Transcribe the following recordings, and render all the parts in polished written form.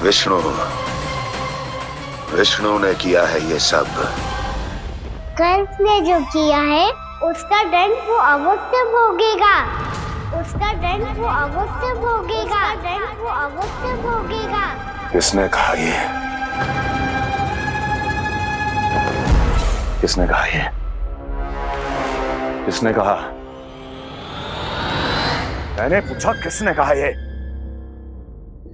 विष्णु विष्णु ने किया है ये सब। कंस ने जो किया है उसका दंड वो अवश्य भोगेगा। उसका दंड वो अवश्य भोगेगा। दंड वो अवश्य भोगेगा। किसने कहा ये? किसने कहा ये? किसने कहा? मैंने पूछा किसने कहा ये?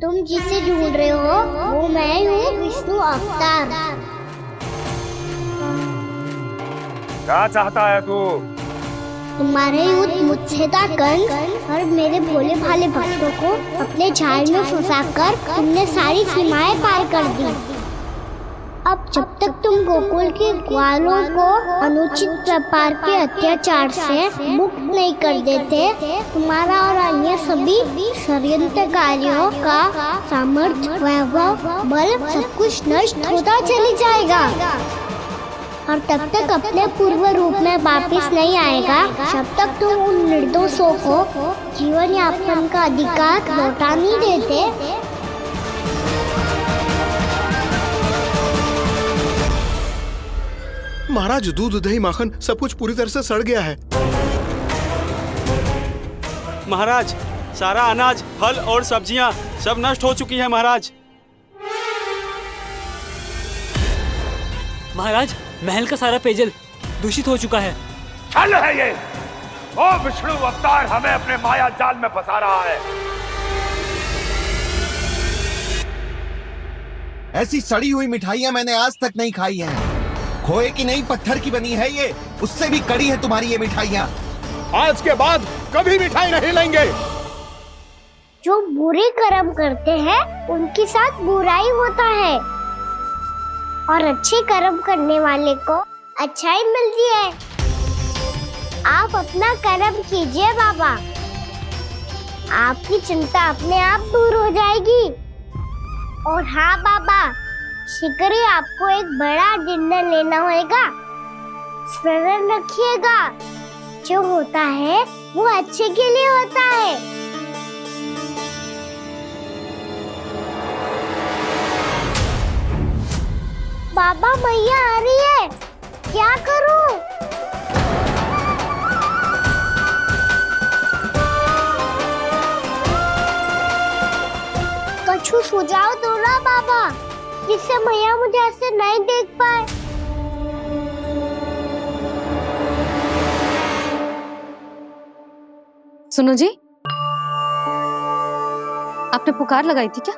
तुम जिसे ढूंढ रहे हो वो मैं हूँ, विष्णु अवतार। क्या चाहता है तू? तुम्हारे युद्ध मुझसे था कंस, और मेरे भोले भाले भक्तों को अपने जाल में फंसाकर तुमने सारी सीमाएं पार कर दी। अब जब तक तुम गोकुल के ग्वालों को अनुचित प्रकार के अत्याचार से मुक्त नहीं कर देते, तुम्हारा और अन्य सभी षड्यंत्रकारियों का सामर्थ्य, वैभव, बल सब कुछ नष्ट होता चली जाएगा, और तब तक अपने पूर्व रूप में वापस नहीं आएगा जब तक तुम उन निर्दोषों को जीवन यापन का अधिकार लौटा नहीं देते। महाराज, दूध दही माखन सब कुछ पूरी तरह से सड़ गया है। महाराज, सारा अनाज, फल और सब्जियां सब नष्ट हो चुकी है महाराज। महाराज, महल का सारा पेयजल दूषित हो चुका है। छल है ये। ओ विष्णु अवतार हमें अपने माया जाल में फंसा रहा है। ऐसी सड़ी हुई मिठाइयां मैंने आज तक नहीं खाई हैं। खोए की नहीं, पत्थर की बनी है ये, उससे भी कड़ी है तुम्हारी ये मिठाइयां। आज के बाद कभी मिठाई नहीं लेंगे। जो बुरे कर्म करते हैं उनके साथ बुराई होता है, और अच्छे कर्म करने वाले को अच्छाई मिलती है। आप अपना कर्म कीजिए बाबा, आपकी चिंता अपने आप दूर हो जाएगी। और हाँ बाबा, शीघ्र ही आपको एक बड़ा निर्णय लेना होगा। स्मरण रखिएगा, जो होता है वो अच्छे के लिए होता है। बाबा, मैया आ रही है, क्या करूं? कुछ सुझाव दो ना बाबा, जिससे मैया मुझे ऐसे नहीं देख पाए। सुनो जी, आपने पुकार लगाई थी क्या?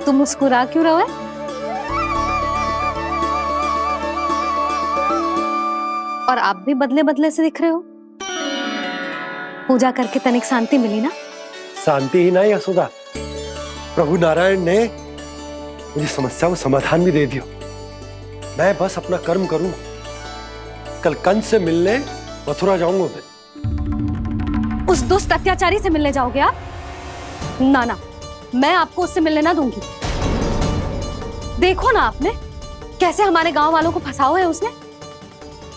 तुम मुस्कुरा क्यों रहे हो? और आप भी बदले बदले से दिख रहे हो। पूजा करके तनिक शांति मिली ना? शांति ही नहीं यशोदा, प्रभु नारायण ने मुझे समस्या को समाधान भी दे दिया। मैं बस अपना कर्म करूं। कल कंस से मिलने मथुरा जाऊंगा मैं। उस दुष्ट अत्याचारी से मिलने जाओगे आप? ना ना, मैं आपको उससे मिलने ना दूंगी। देखो ना आपने कैसे हमारे गांव वालों को फंसाओ है उसने।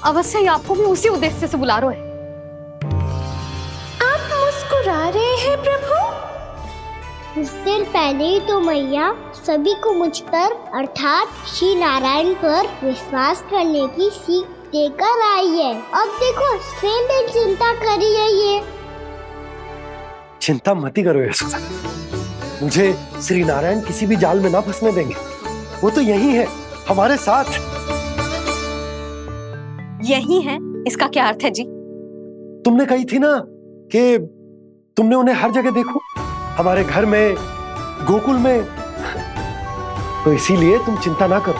अवश्य ही आपको भी उसी उद्देश्य से बुला रहा है। आप मुस्कुरा रहे हैं प्रभु? कुछ देर पहले ही तो मैया सभी को मुझ पर अर्थात श्री नारायण पर विश्वास करने की सीख देकर आई है। अब देखो स्वयं भी चिंता करी है ये। चिंता मत करो यशोदा, मुझे श्री नारायण किसी भी जाल में ना फंसने देंगे। वो तो यही है हमारे साथ। यही है, इसका क्या अर्थ है जी? तुमने कही थी ना कि तुमने उन्हें हर जगह देखो, हमारे घर में, गोकुल में। तो इसीलिए तुम चिंता ना करो,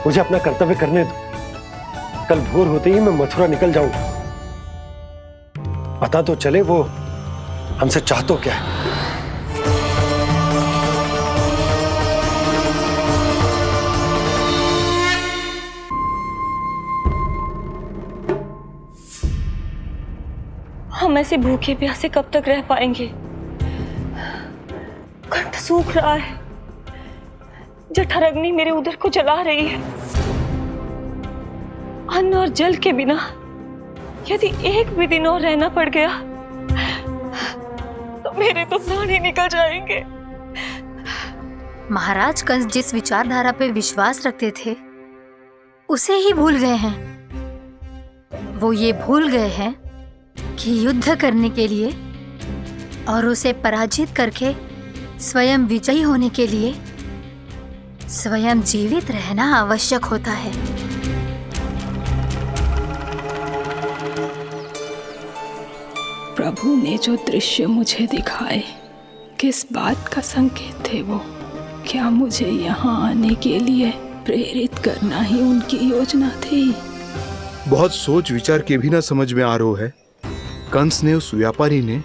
मुझे अपना कर्तव्य करने दो। कल भोर होते ही मैं मथुरा निकल जाऊंगा। पता तो चले वो हमसे चाहतो क्या है। हम ऐसे भूखे प्यासे कब तक रह पाएंगे? कंठ सूख रहा है, जठराग्नि मेरे उदर को जला रही है। अन्न और जल के बिना यदि एक भी दिन और रहना पड़ गया तो मेरे तो प्राण ही निकल जाएंगे। महाराज कंस जिस विचारधारा पे विश्वास रखते थे उसे ही भूल गए हैं। वो ये भूल गए हैं कि युद्ध करने के लिए और उसे पराजित करके स्वयं विजयी होने के लिए स्वयं जीवित रहना आवश्यक होता है। प्रभु ने जो दृश्य मुझे दिखाए किस बात का संकेत थे वो? क्या मुझे यहाँ आने के लिए प्रेरित करना ही उनकी योजना थी? बहुत सोच विचार के भी ना समझ में आ रहा है। कंस ने, उस व्यापारी ने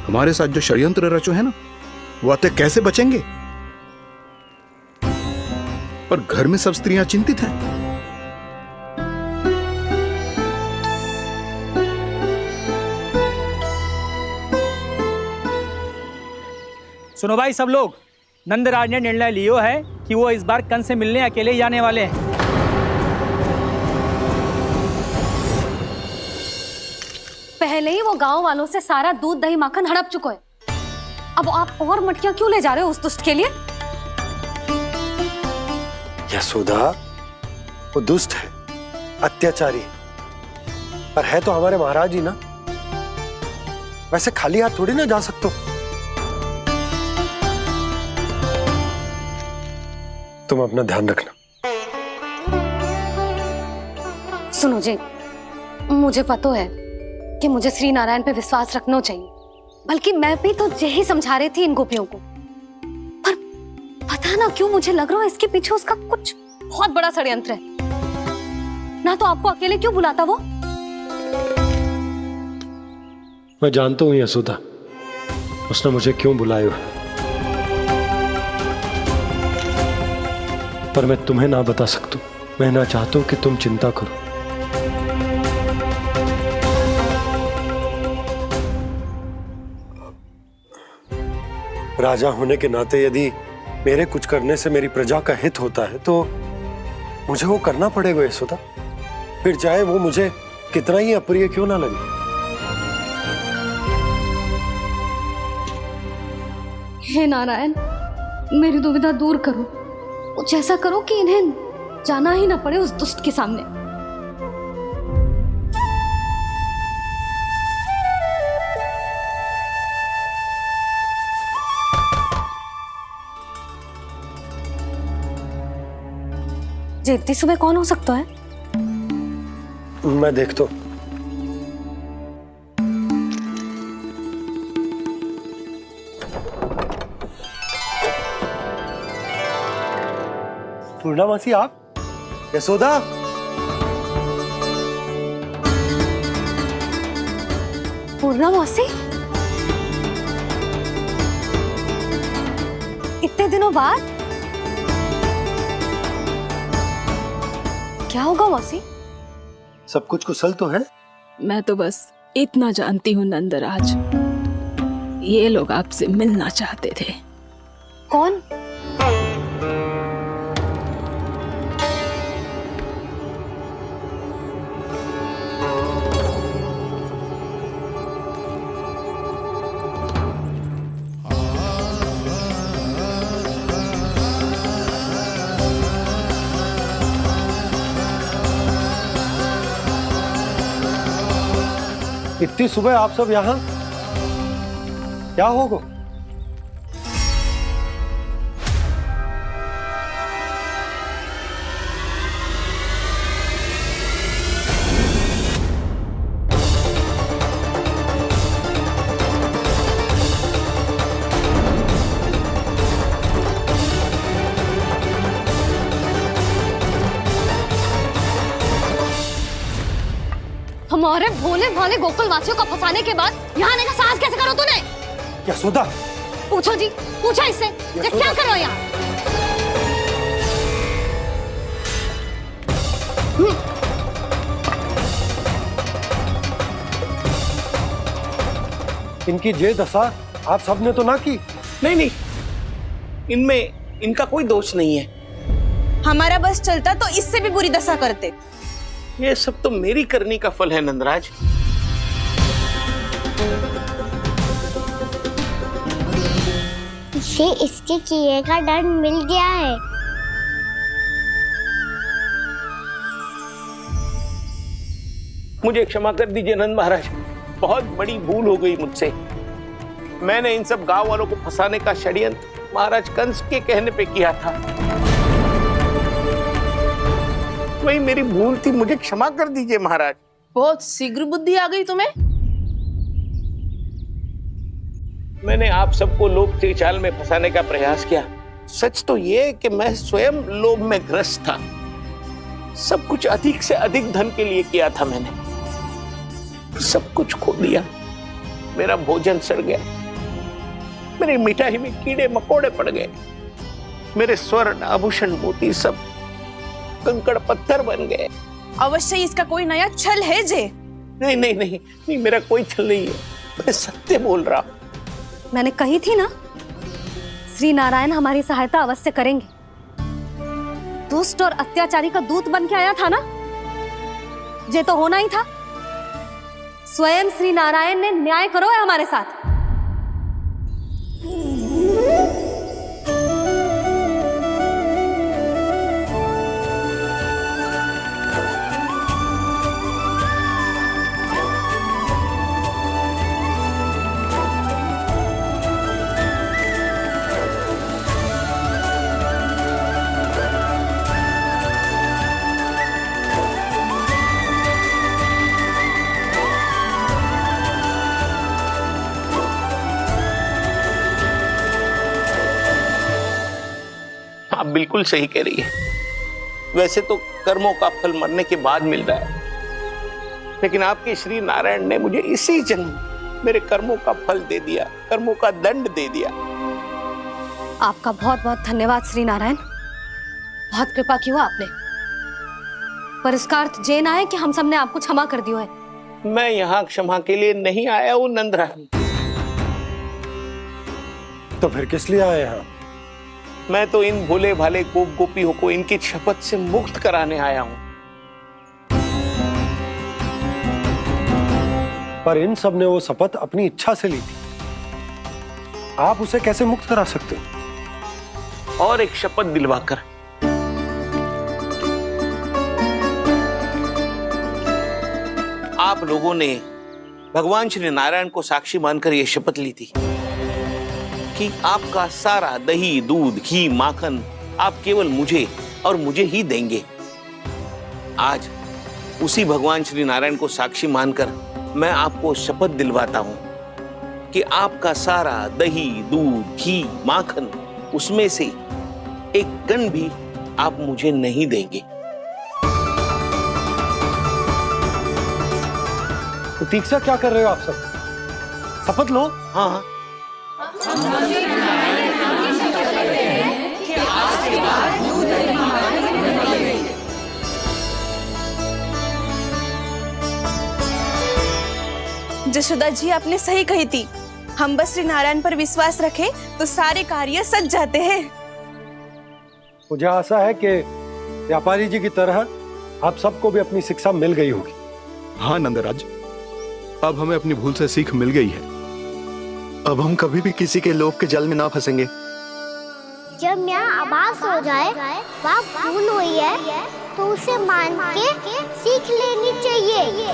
हमारे साथ जो षड्यंत्र रचो है ना, वो आते कैसे बचेंगे? पर घर में सब स्त्रियां चिंतित हैं। सुनो भाई सब लोग, नंदराज ने निर्णय लियो है कि वो इस बार कंस से मिलने अकेले ही जाने वाले हैं। पहले ही वो गांव वालों से सारा दूध दही माखन हड़प चुका है। अब आप और मटकियां क्यों ले जा रहे हो उस दुष्ट के लिए? यशोदा, वो दुष्ट है, अत्याचारी, पर है तो हमारे महाराज ही ना। वैसे खाली हाथ थोड़ी ना जा सकते। तुम अपना ध्यान रखना। सुनो जी, मुझे पता है कि मुझे श्री नारायण पे विश्वास रखना चाहिए, बल्कि मैं भी तो यही समझा रही थी इन गोपियों को। पर पता ना क्यों मुझे लग रहा है इसके पीछे उसका कुछ बहुत बड़ा षड्यंत्र है। ना तो आपको अकेले क्यों बुलाता वो? मैं जानता हूं यशोदा, उसने मुझे क्यों बुलाया है, पर मैं तुम्हें ना बता सकता। मैं ना चाहता हूं कि तुम चिंता करो। राजा होने के नाते यदि मेरे कुछ करने से मेरी प्रजा का हित होता है तो मुझे वो करना पड़ेगा यशोदा, फिर चाहे वो मुझे कितना ही अप्रिय क्यों ना लगे। हे नारायण, मेरी दुविधा दूर करो। कुछ ऐसा करो कि इन्हें जाना ही ना पड़े उस दुष्ट के सामने। जी इतनी सुबह कौन हो सकता है? मैं देखता हूं। पूर्णा मासी, आप? यशोदा, पूर्णा मौसी, इतने दिनों बाद? क्या होगा मौसी? सब कुछ कुशल तो है? मैं तो बस इतना जानती हूँ नंदराज, ये लोग आपसे मिलना चाहते थे। कौन? इतनी सुबह आप सब यहाँ? क्या होगा? हमारे भोले भाले गोकुल वासियों को फंसाने के बाद यहाँ आने का साहस कैसे करो तूने? यशोदा, पूछो जी, पूछो इससे, ये क्या करो यहाँ? इनकी जे दशा आप सबने तो ना की। नहीं नहीं, इनमें इनका कोई दोष नहीं है। हमारा बस चलता तो इससे भी बुरी दशा करते। ये सब तो मेरी करनी का फल है नंदराज। इसे इसके किए का दंड मिल गया है। मुझे क्षमा कर दीजिए नंद महाराज, बहुत बड़ी भूल हो गई मुझसे। मैंने इन सब गांव वालों को फंसाने का षड्यंत्र महाराज कंस के कहने पे किया था। वही मेरी भूल थी, मुझे क्षमा कर दीजिए महाराज। बहुत शीघ्र बुद्धि आ गई तुम्हें। मैंने आप सबको लोभ के जाल में फंसाने का प्रयास किया। सच तो ये कि मैं स्वयं लोभ में ग्रस्त था। सब कुछ अधिक से अधिक धन के लिए किया था मैंने। सब कुछ खो दिया। मेरा भोजन सड़ गया, मेरी मिठाई में कीड़े मकोड़े पड़ गए, मेरे स्वर्ण आभूषण मोती सब कंकड़ पत्थर बन गए। अवश्य इसका कोई नया छल है जे। नहीं नहीं नहीं नहीं, मेरा कोई छल नहीं है, मैं सत्य बोल रहा हूं। मैंने कही थी ना, श्री नारायण हमारी सहायता अवश्य करेंगे। दुष्ट और अत्याचारी का दूत बन के आया था ना, ये तो होना ही था। स्वयं श्री नारायण ने न्याय करो है हमारे साथ। आप बिल्कुल सही कह रही है। वैसे तो कर्मों का फल मरने के बाद मिल रहा है, लेकिन आपके श्री नारायण ने मुझे इसी जन्म मेरे कर्मों का फल दे दिया, कर्मों का दंड दे दिया। आपका बहुत बहुत धन्यवाद श्री नारायण, बहुत कृपा की हो आपने। पर इसका अर्थ ये ना है कि हम सबने आपको क्षमा कर दिया है। मैं यहाँ क्षमा के लिए नहीं आया हूँ नंदरानी। तो फिर किस लिए आए हैं? मैं तो इन भोले भाले गोप गोपियों को इनकी शपथ से मुक्त कराने आया हूं। पर इन सब ने वो शपथ अपनी इच्छा से ली थी, आप उसे कैसे मुक्त करा सकते हो? और एक शपथ दिलवाकर। आप लोगों ने भगवान श्री नारायण को साक्षी मानकर यह शपथ ली थी कि आपका सारा दही, दूध, घी, माखन आप केवल मुझे और मुझे ही देंगे। आज उसी भगवान श्री नारायण को साक्षी मानकर मैं आपको शपथ दिलवाता हूं कि आपका सारा दही, दूध, घी, माखन उसमें से एक कण भी आप मुझे नहीं देंगे। प्रतीक्षा क्या कर रहे हो आप सब? शपथ लो। हाँ हाँ, जशोदा जी आपने सही कही थी। हम बस श्री नारायण पर विश्वास रखें तो सारे कार्य सज जाते हैं। मुझे आशा है कि व्यापारी जी की तरह आप सबको भी अपनी शिक्षा मिल गई होगी। हाँ नंदराज, अब हमें अपनी भूल से सीख मिल गई है। अब हम कभी भी किसी के लोभ के जल में ना फंसेंगे। जब यहाँ आभास हो जाए वहाँ भूल हुई है तो उसे मान के सीख लेनी चाहिए।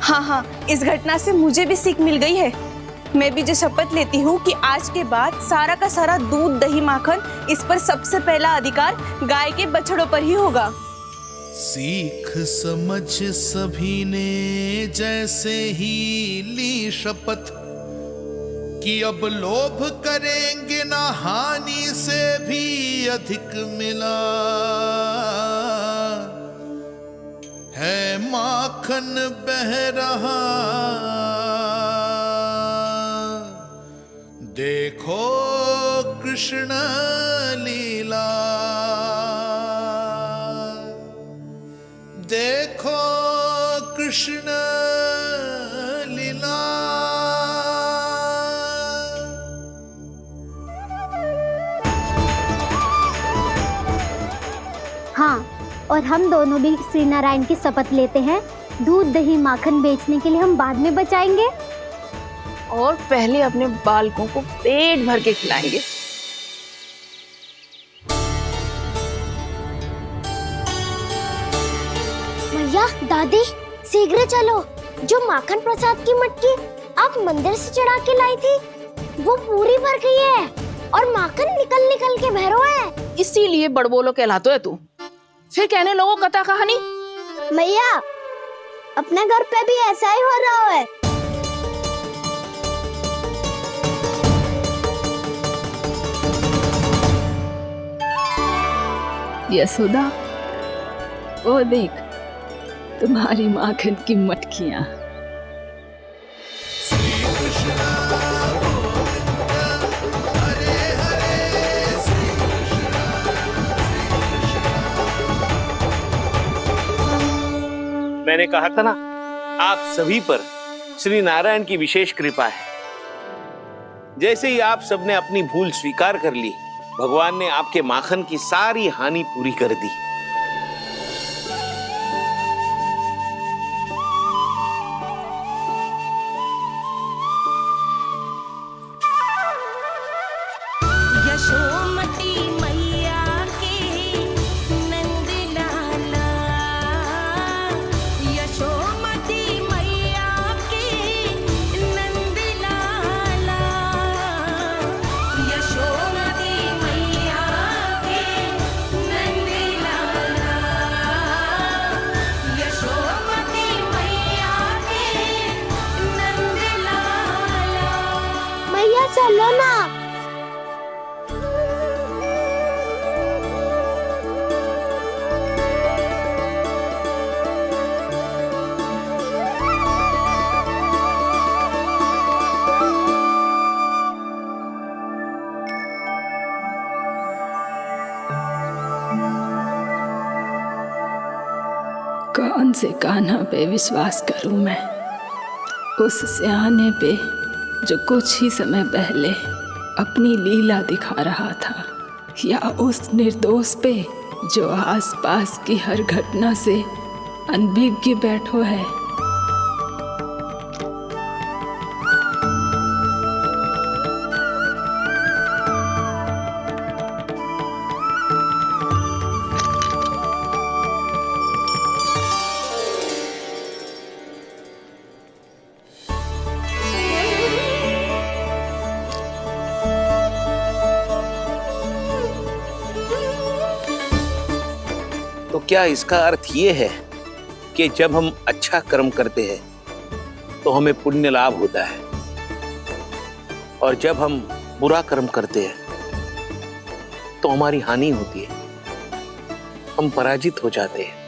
हाँ हाँ, इस घटना से मुझे भी सीख मिल गई है। मैं भी जो शपथ लेती हूँ कि आज के बाद सारा का सारा दूध, दही, माखन इस पर सबसे पहला अधिकार गाय के बछड़ों पर ही होगा। सीख समझ सभी ने जैसे ही ली शपथ कि अब लोभ करेंगे ना हानि से भी अधिक मिला है, माखन बह रहा देखो कृष्ण लीला, देखो कृष्ण लीला। हाँ, और हम दोनों भी श्री नारायण की शपथ लेते हैं, दूध दही माखन बेचने के लिए हम बाद में बचाएंगे और पहले अपने बालकों को पेट भर के खिलाएंगे। मैया, दादी, शीघ्र चलो। जो माखन प्रसाद की मटकी आप मंदिर से चढ़ा के लाई थी, वो पूरी भर गई है और माखन निकल निकल के भरो है। इसीलिए बड़बोलो कहलाते है तू। फिर कहने लोगों कथा कहानी। मैया, अपने घर पे भी ऐसा ही हो रहा है। यशोदा, वो देख तुम्हारी माखन की मटकियां। मैंने कहा था ना, आप सभी पर श्री नारायण की विशेष कृपा है। जैसे ही आप सबने अपनी भूल स्वीकार कर ली, भगवान ने आपके माखन की सारी हानि पूरी कर दी। यशोमती मैया के नंद लाला, यशोमती मैया के नंद लाला, यशोमती मैया के नंद लाला, यशोमती मैया के नंद लाला। मैया चलो ना। कौन से कान्हा पे विश्वास करूं मैं? उस सियाने पे जो कुछ ही समय पहले अपनी लीला दिखा रहा था, या उस निर्दोष पे जो आसपास की हर घटना से अनभिज्ञ बैठो है? तो क्या इसका अर्थ ये है कि जब हम अच्छा कर्म करते हैं तो हमें पुण्य लाभ होता है, और जब हम बुरा कर्म करते हैं तो हमारी हानि होती है, हम पराजित हो जाते हैं?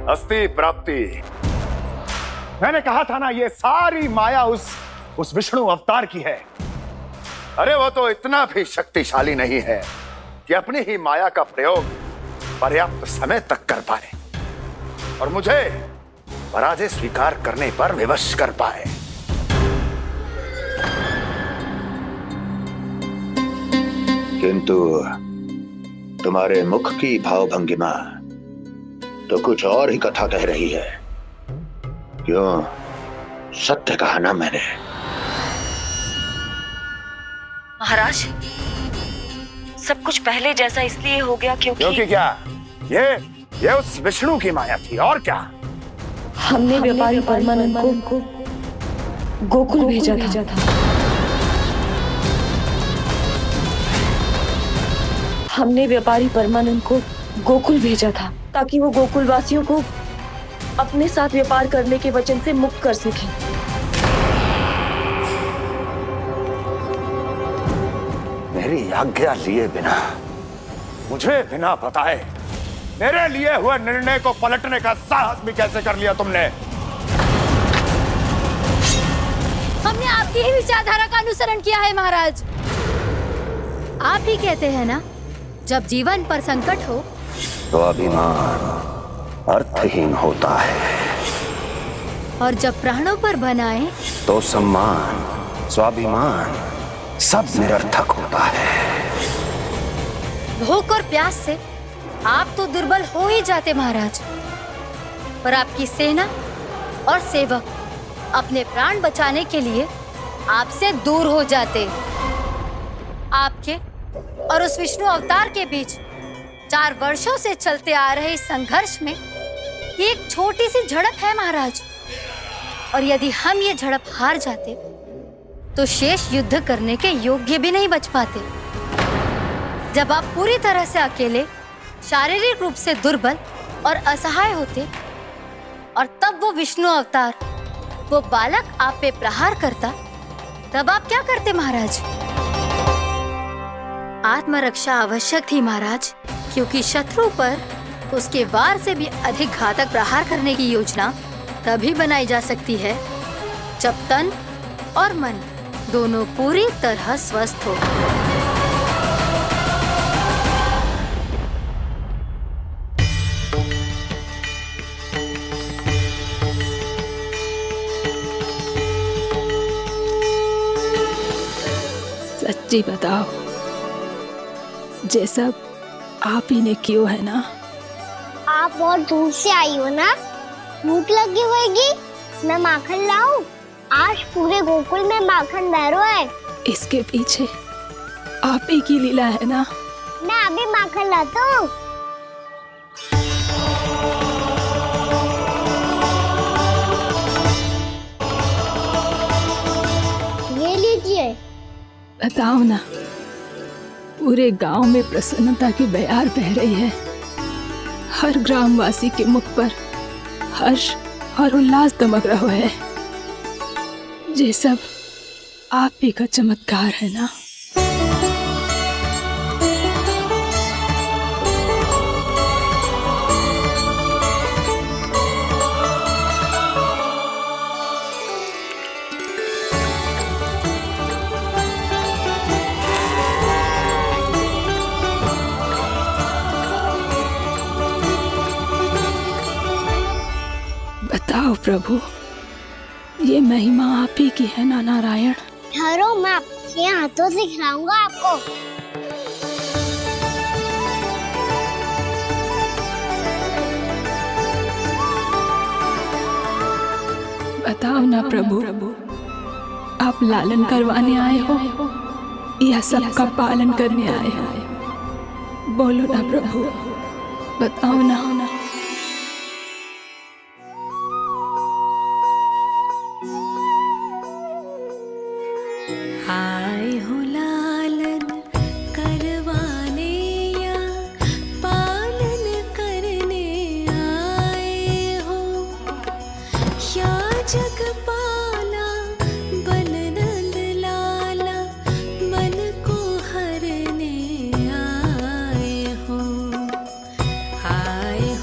अस्ति प्राप्ति। मैंने कहा था ना, ये सारी माया उस विष्णु अवतार की है। अरे वो तो इतना भी शक्तिशाली नहीं है कि अपनी ही माया का प्रयोग पर्याप्त समय तक कर पाए और मुझे पराजय स्वीकार करने पर विवश कर पाए। किंतु तुम्हारे मुख की भावभंगिमा तो कुछ और ही कथा कह रही है। क्यों? सत्य कहा ना मैंने। महाराज, सब कुछ पहले जैसा इसलिए हो गया क्योंकि क्या? ये उस विष्णु की माया थी, और क्या? हमने व्यापारी परमानंद को गोकुल भेजा था। हमने व्यापारी परमानंद को गोकुल भेजा था ताकि वो गोकुल वासियों को अपने साथ व्यापार करने के वचन से मुक्त कर सके। मेरी आज्ञा लिए बिना, मुझे बिना बताए मेरे लिए हुए निर्णय को पलटने का साहस भी कैसे कर लिया तुमने? हमने आपकी ही विचारधारा का अनुसरण किया है महाराज। आप ही कहते हैं ना, जब जीवन पर संकट हो तो अभिमान अर्थहीन होता है, और जब प्राणों पर बनाए तो सम्मान स्वाभिमान सब निरर्थक होता है। भूख और प्यास से आप तो दुर्बल हो ही जाते महाराज, पर आपकी सेना और सेवक अपने प्राण बचाने के लिए आपसे दूर हो जाते। आपके और उस विष्णु अवतार के बीच 4 वर्षों से चलते आ रहे इस संघर्ष में ये एक छोटी सी झड़प है महाराज, और यदि हम ये झड़प हार जाते तो शेष युद्ध करने के योग्य भी नहीं बच पाते। जब आप पूरी तरह से अकेले, शारीरिक रूप से दुर्बल और असहाय होते, और तब वो विष्णु अवतार, वो बालक आप पे प्रहार करता, तब आप क्या करते महाराज? आत्मरक्षा आवश्यक थी महाराज, क्योंकि शत्रु पर उसके वार से भी अधिक घातक प्रहार करने की योजना तभी बनाई जा सकती है जब तन और मन दोनों पूरी तरह स्वस्थ हो। सच्ची बताओ, ये सब आप ही ने क्यों है ना? आप बहुत दूर से आई हो ना, भूख लगी होगी। मैं माखन लाऊं? आज पूरे गोकुल में माखन बह रहा है। इसके पीछे आप ही की लीला है ना? मैं अभी माखन लाता हूँ। ये लीजिए। बताओ ना, पूरे गांव में प्रसन्नता की बयार बह रही है। हर ग्रामवासी के मुख पर हर्ष और उल्लास दमक रहा है। ये सब आप ही का चमत्कार है ना? बताओ प्रभु, ये महिमा आप ही की है ना नारायण? ठहरो, मैं आपके हाथों से खिलाऊंगा आपको। बताओ ना प्रभु, आप लालन करवाने आए हो या सबका पालन करने आए हो? बोलो ना प्रभु, बताओ ना। आए हो लालन करवाने या पालन करने आए हो, या जगपाला बन नंद लाला मन को हरने आए हो। आए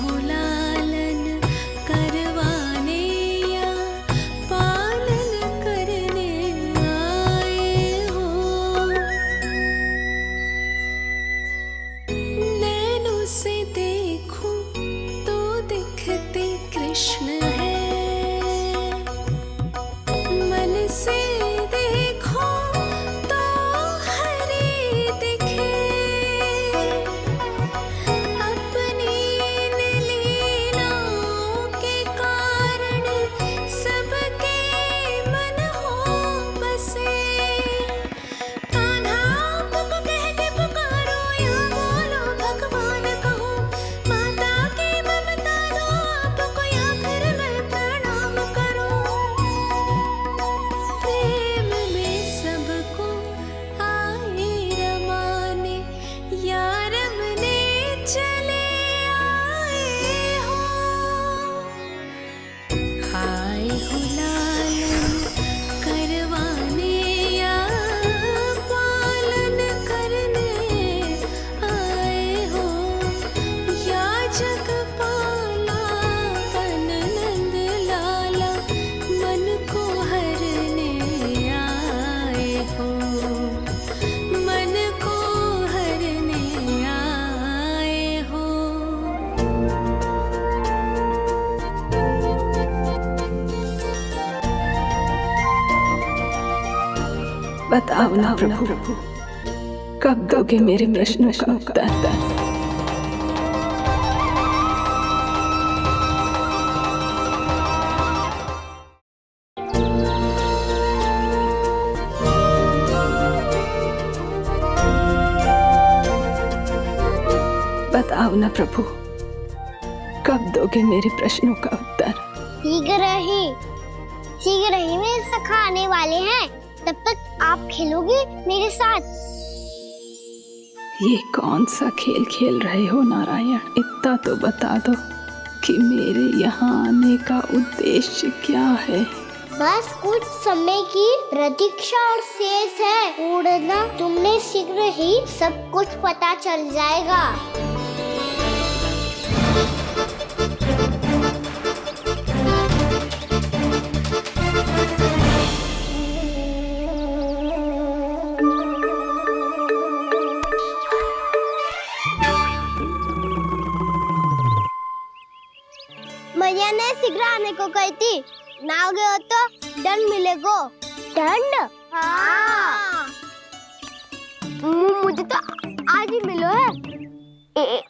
बताओ ना प्रभु, कब दोगे मेरे प्रश्नों का उत्तर? बताओ ना प्रभु, कब दोगे मेरे प्रश्नों का उत्तर? शीघ्र ही मेरे सखा आने वाले हैं, तब तक आप खेलोगे मेरे साथ। ये कौन सा खेल खेल रहे हो नारायण? इतना तो बता दो कि मेरे यहाँ आने का उद्देश्य क्या है? बस कुछ समय की प्रतीक्षा और शेष है। उड़ना तुमने शीघ्र ही सब कुछ पता चल जाएगा। मैया ने शीघ्र आने को कही थी, ना आ गए हो तो दंड मिलेगा। दंड? हाँ। मुझे तो आज ही मिलो है।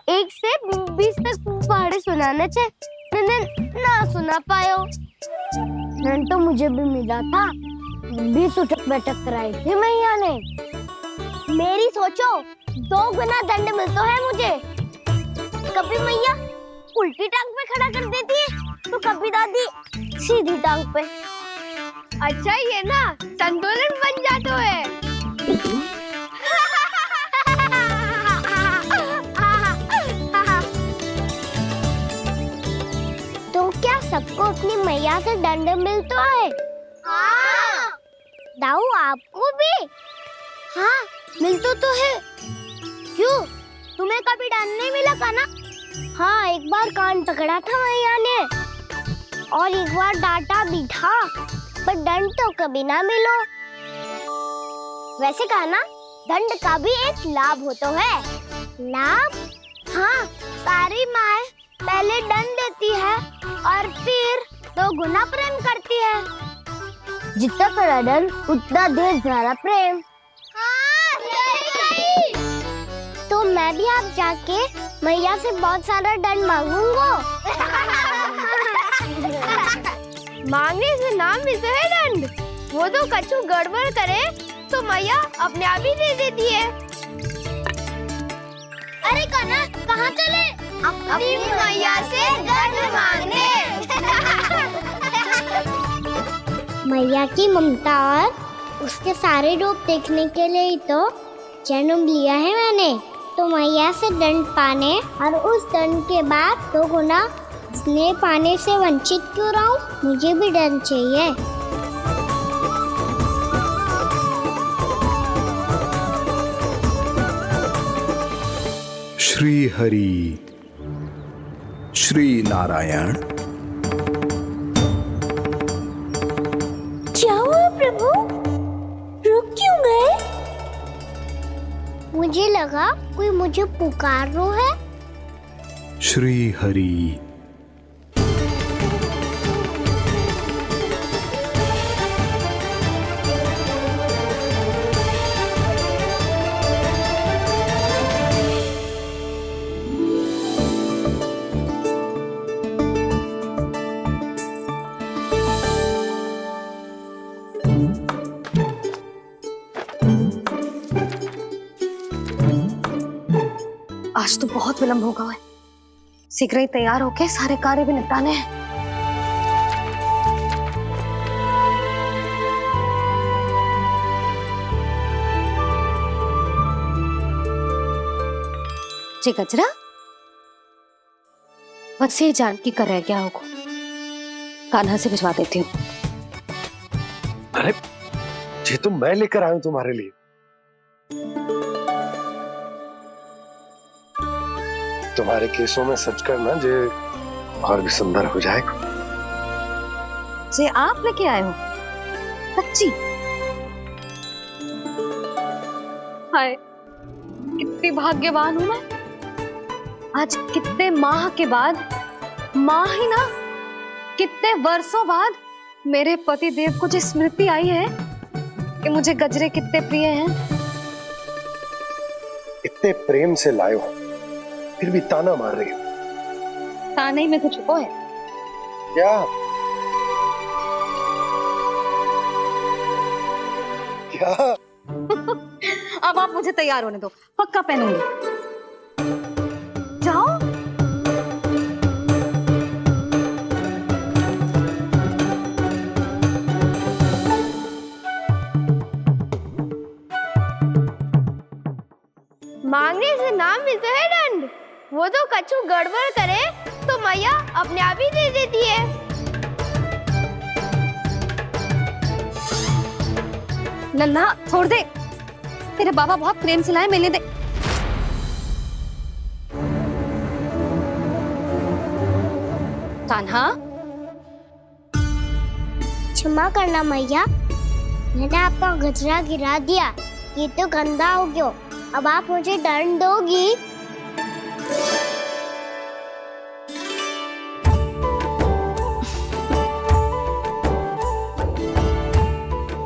1 से 20 तक पहाड़े सुनाने थे, मैंने ना सुना पायो। दंड तो मुझे भी मिला था, 20 उठक बैठक कराई थी मैया ने। मेरी सोचो 2 गुना दंड मिलता है मुझे। कभी मैया उल्टी टांग पे खड़ा कर देती है, तो कभी दादी सीधी टांग पे। अच्छा ये ना संतुलन बन जाता है। तो क्या सबको अपनी मैया से दंड मिलता है? हाँ। दाऊ आपको भी? हाँ मिलता तो है। क्यों, तुम्हें कभी दंड नहीं मिला का ना? हाँ, एक बार कान पकड़ा था मैया ने और एक बार डांटा भी था, पर दंड तो कभी ना मिलो। वैसे कहा ना, दंड का भी एक लाभ होता है। लाभ? हाँ, सारी माँ पहले दंड देती है और फिर 2 गुना प्रेम करती है। जितना कड़ा दंड उतना देर सारा प्रेम। हाँ, सही। तो मैं भी आप जाके मैया से बहुत सारा दंड मांगूंगा। मांगने से नाम मिलता है दंड। वो तो कछु गड़बड़ करे तो मैया अपने आप ही दे देती है। अरे कना, कहाँ चले? अपनी मैया से दंड मांगने। मैया की ममता और उसके सारे रूप देखने के लिए ही तो जन्म लिया है मैंने। तो मैया से दंड पाने और उस दंड के बाद 2 गुना स्नेह पाने से वंचित क्यों रहूं? मुझे भी दंड चाहिए। श्री हरि, श्री नारायण। क्या हुआ प्रभु? रुक क्यों गए? मुझे लगा कोई मुझे पुकार रहा है। श्री हरि। आज तो बहुत विलंब होगा है। शीघ्र ही तैयार होके सारे कार्य भी निपटाने हैं। जी गजरा, मुझसे जानकी कर रह गया होगा, कान्हा से भिजवा देती हूँ। अरे ये तो मैं लेकर आया हूं तुम्हारे लिए। तुम्हारे केसों में सच करना जे और भी सुंदर हो जाएगा। जे आप लेके आए हो? सच्ची? हाय, कितनी भाग्यवान हूं मैं। आज कितने माह के बाद, माह ही ना, कितने वर्षों बाद मेरे पति देव को जो स्मृति आई है कि मुझे गजरे कितने प्रिय हैं। इतने प्रेम से लाए हो, फिर भी ताना मार रही हो। ताने में कुछ छुपो है क्या? क्या? अब आप मुझे तैयार होने दो, पक्का पहनूंगी। जाओ। मांगने से नाम मिलता है दंड। वो तो कछु गड़बड़ करे तो मैया अपने आप ही दे देती है। लल्ला छोड़ दे, तेरे बाबा बहुत प्रेम से लाए, मिलने दे। कान्हा, क्षमा करना मैया, मैंने आपका गजरा गिरा दिया, ये तो गंदा हो गया। अब आप मुझे दंड दोगी?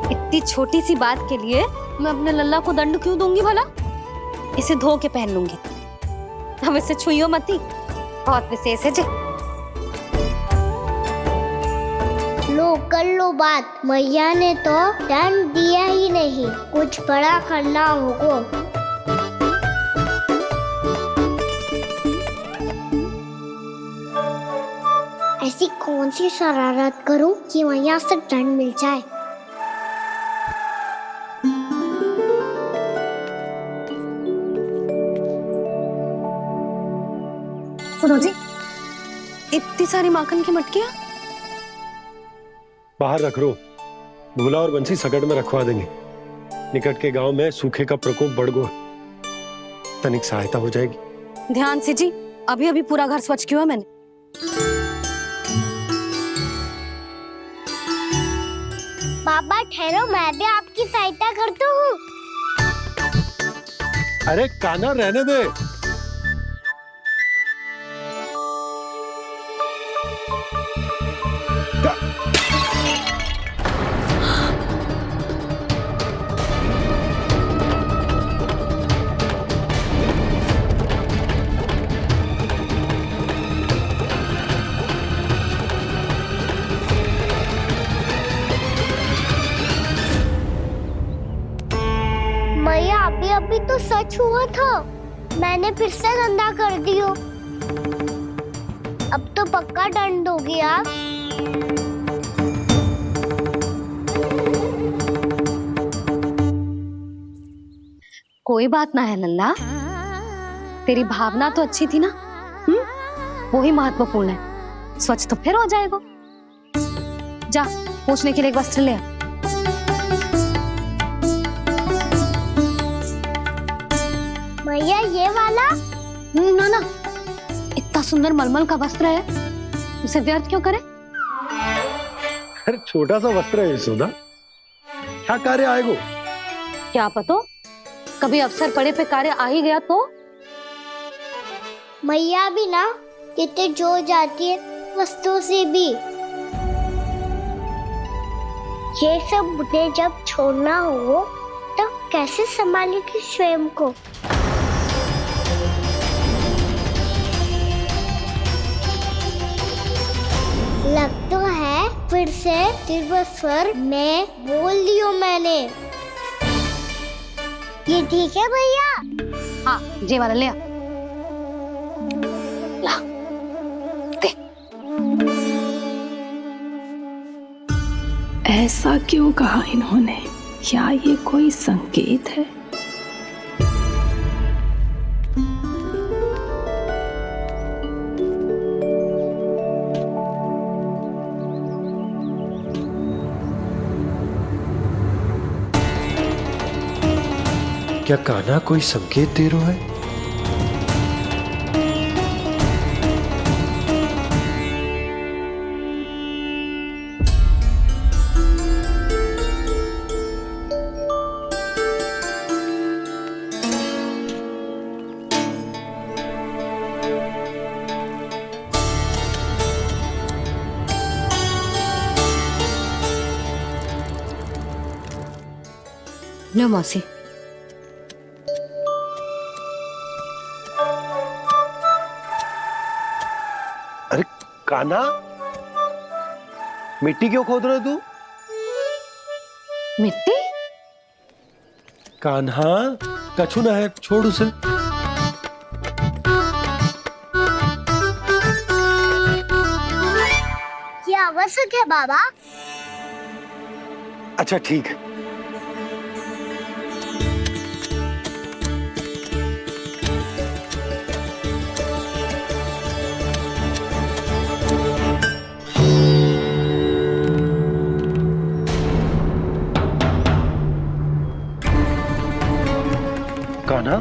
इतनी छोटी सी बात के लिए मैं अपने लल्ला को दंड क्यों दूंगी भला? इसे धो के पहन लूंगी। अब इसे छुइयो मती, बहुत विशेष है जी। लो कर लो बात, मैया ने तो दंड दिया ही नहीं, कुछ बड़ा करना होगा। ऐसी कौन सी शरारत करूं कि मैया से दंड मिल जाए? सुनो जी, इतनी सारी माखन की मटकियां बाहर रख रो, भूला और बंसी सकट में रखवा देंगे। निकट के गांव में सूखे का प्रकोप बढ़ गया, तनिक सहायता हो जाएगी। ध्यान से जी, अभी अभी पूरा घर स्वच्छ किया मैंने। पापा ठहरो, मैं भी आपकी सहायता करता हूँ। अरे कान्हा रहने दे। मैया अभी अभी तो सच हुआ था, मैंने फिर से गंदा कर दियो। अब तो पक्का दंड दोगी आप। कोई बात ना है लल्ला, तेरी भावना तो अच्छी थी ना, वो ही महत्वपूर्ण है। स्वच्छ तो फिर हो जाएगा। जा, पूछने के लिए एक वस्त्र ले आ। मैया ये वाला? ना ना, इतना सुंदर मलमल का वस्त्र है, उसे व्यर्थ क्यों करे? अरे छोटा सा वस्त्र है यशोदा, क्या कार्य आएगो? क्या पता, कभी अवसर पड़े पे कार्य आ ही गया तो? मैया भी ना कितने जो जाती है वस्तुओं से भी। ये सब मुझे जब छोड़ना हो तो कैसे संभालेगी स्वयं को? लग तो है फिर से तीव्र स्वर में बोल दियो मैंने। ये ठीक है भैया? हाँ, ये वाला ले आ। ला, दे। ऐसा क्यों कहा इन्होंने? क्या ये कोई संकेत है? क्या कान्हा कोई संकेत दे रहा है? लो मौसी। अरे कान्हा, मिट्टी क्यों खोद रहे तू? मिट्टी? कान्हा, कछु ना है, छोड़ उसे। ये आवश्यक है बाबा। अच्छा ठीक है। कान्हा,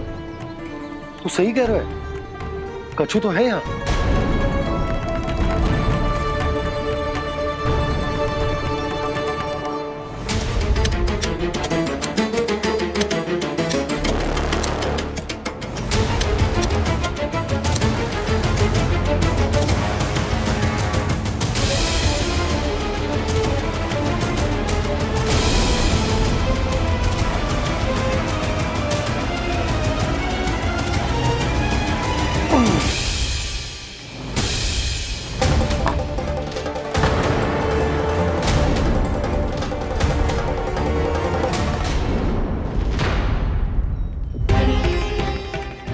तू सही कह रहा है, कछु तो है यहाँ।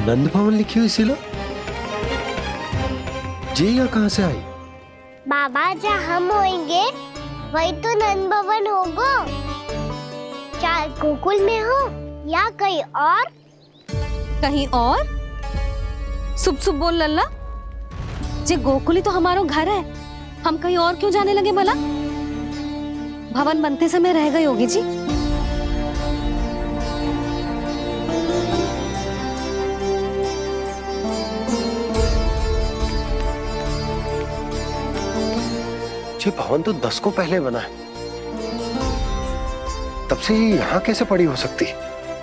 नंद भवन लिखी हुई सिला जी, या कहां से आई? बाबा जहाँ हम होंगे वही तो नंद भवन होगा। चाहे गोकुल में हो या कहीं और। कहीं और? सुब सुब बोल लल्ला। जे गोकुल ही तो हमारा घर है, हम कहीं और क्यों जाने लगे भला? भवन बनते समय रह गई होगी जी। ये भवन तो 10 को पहले बना है, तब से ही यहाँ कैसे पड़ी हो सकती?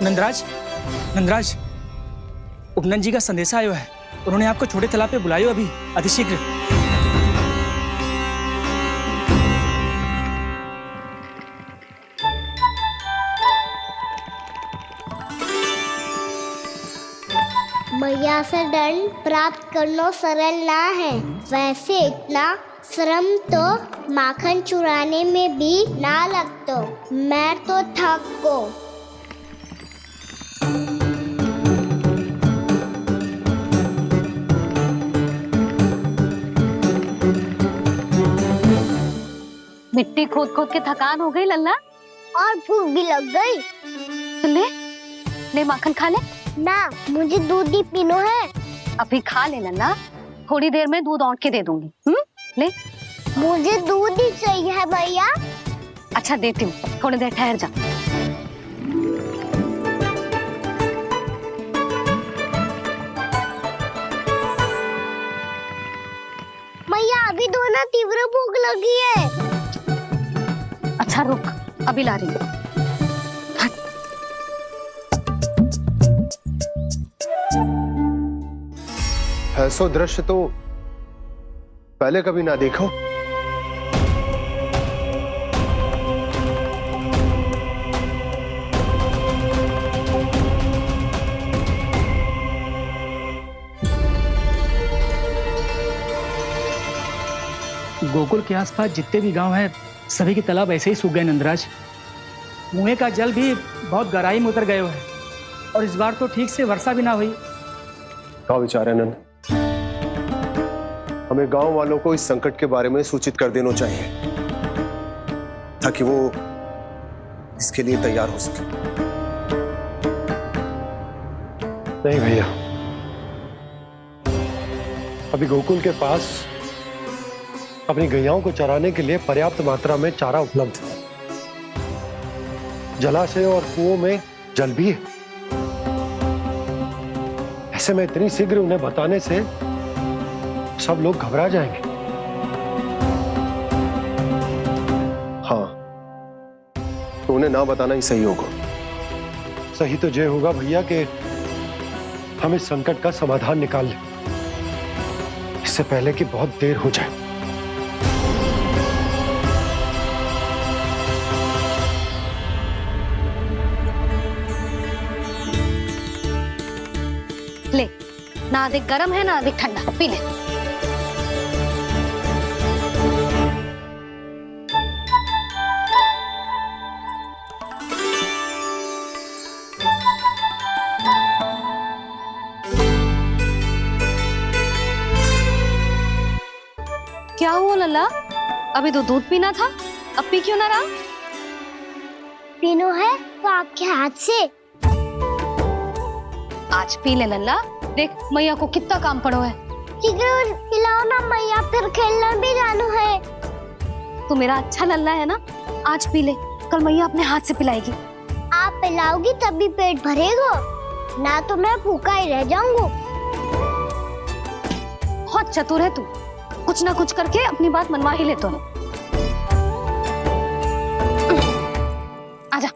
नंदराज, नंदराज, उपनंद जी का संदेशा आयो है। उन्होंने आपको छोटे तालाब पे बुलायो अभी, अतिशीघ्र। मैया से दंड प्राप्त करना सरल ना है। वैसे इतना श्रम तो माखन चुराने में भी ना लगतो। मैं तो थक को। मिट्टी खोद खोद के थकान हो गई लल्ला, और भूख भी लग गई। तो ले ले माखन खा ले। ना, मुझे दूध ही पीनो है। अभी खा ले लल्ला, थोड़ी देर में दूध औंट के दे दूंगी। ले। मुझे दूध ही चाहिए है भैया। अच्छा देती हूँ, थोड़ी देर ठहर जा। मैया अभी दो ना, तीव्र भूख लगी है। अच्छा रुक, अभी ला रही हूँ। ऐसा दृश्य तो पहले कभी ना देखो। गोकुल के आसपास जितने भी गांव हैं, सभी के तालाब ऐसे ही सूख गए नंदराज। मुँह का जल भी बहुत गहराई में उतर गए है, और इस बार तो ठीक से वर्षा भी ना हुई। क्या विचार है नंद? हमें गांव वालों को इस संकट के बारे में सूचित कर देना चाहिए, ताकि वो इसके लिए तैयार हो सके। नहीं भैया, अभी गोकुल के पास अपनी गैयाओं को चराने के लिए पर्याप्त मात्रा में चारा उपलब्ध है। जलाशय और कुओं में जल भी है। ऐसे में इतनी शीघ्र उन्हें बताने से सब लोग घबरा जाएंगे। हाँ, तो उन्हें ना बताना ही सही होगा। सही तो ये होगा भैया कि हम इस संकट का समाधान निकाल लें, इससे पहले कि बहुत देर हो जाए। ले, ना अधिक गर्म है ना अधिक ठंडा, पी ले। क्या हुआ लल्ला? अभी तो दूध पीना था, अब पी क्यों ना रहा? पीनो है तो आपके हाथ से। आज पी ले लल्ला, देख मैया को कितना काम पड़ो है। शीघ्र पिलाओ ना मैया, फिर खेलना भी जानो है। तू मेरा अच्छा लल्ला है ना, आज पी ले, कल मैया अपने हाथ से पिलाएगी। आप पिलाओगी तभी पेट भरेगा, ना तो मैं भूखा ही रह जाऊंगा। बहुत चतुर है तू, कुछ ना कुछ करके अपनी बात मनवा ही लेता है। आजा,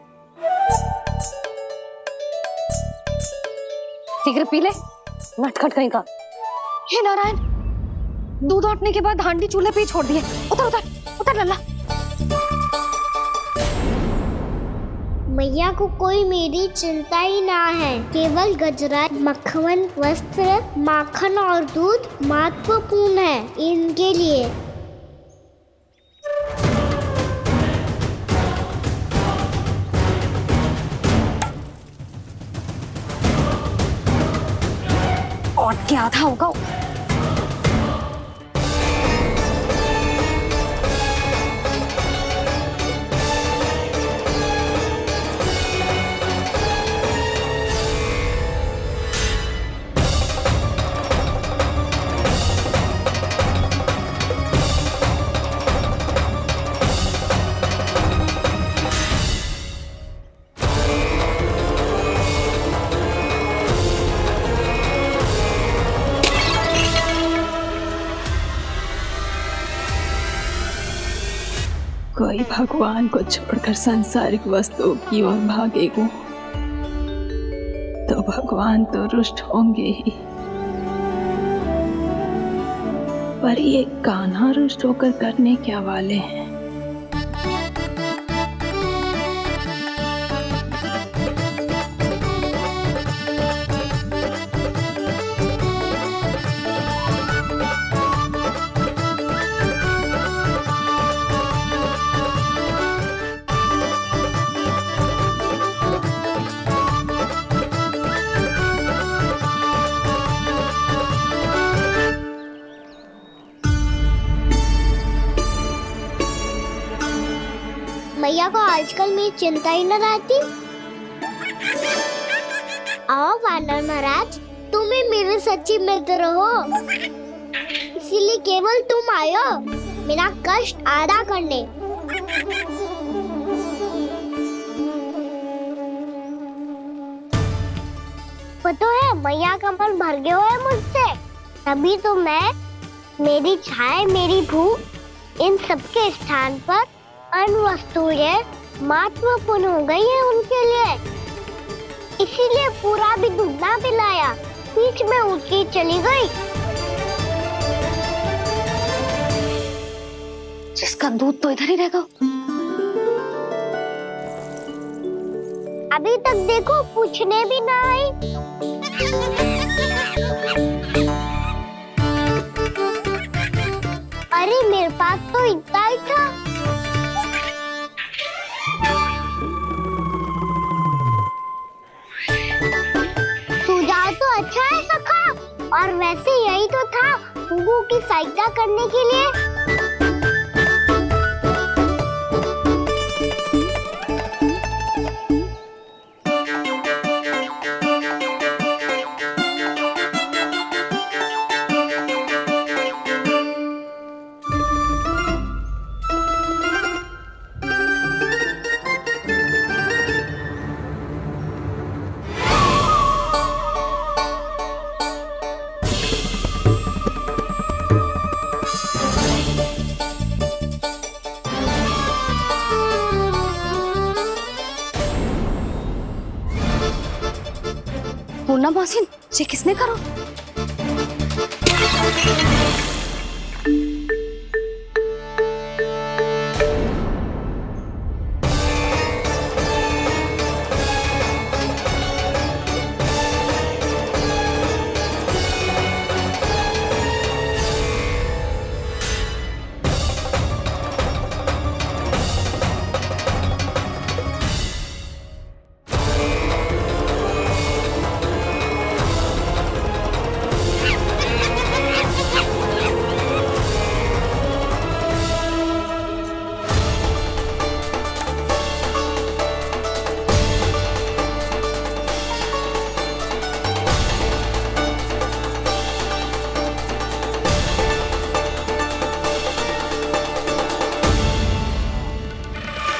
शीघ्र पी ले, नटखट कहीं का। हे नारायण, दूध औटने के बाद हांडी चूल्हे पे ही छोड़ दिए। उतर उतर उतर लल्ला। मैया को कोई मेरी चिंता ही ना है, केवल गजरा, मक्खन, वस्त्र, माखन और दूध महत्वपूर्ण है इनके लिए। और क्या आधा होगा। कोई भगवान को छोड़कर सांसारिक वस्तुओं की ओर भागेगा तो भगवान तो रुष्ट होंगे ही, पर ये कान्हा रुष्ट होकर करने क्या वाले हैं? मैया को आजकल मेरी चिंता ही न रहती। आओ वानर महाराज, तुम ही मेरे सच्ची मित्र हो, इसीलिए केवल तुम आयो मेरा कष्ट आधा करने। पता है मैया का मन भर गया है मुझसे, तभी तो मैं, मेरी छाया, मेरी भूख, इन सबके स्थान पर अन्य वस्तुएं महत्वपूर्ण हो गई है उनके लिए। इसीलिए पूरा भी दूध ना पिलाया, बीच में उठ के चली गई। जिसका दूध तो इधर ही रहेगा। अभी तक देखो पूछने भी ना आई। अरे मेरे पास तो इतना ही था। सुझाव तो अच्छा है सखा, और वैसे यही तो था गुगु की सहायता करने के लिए। पूर्णा मौसी, ये किसने करो?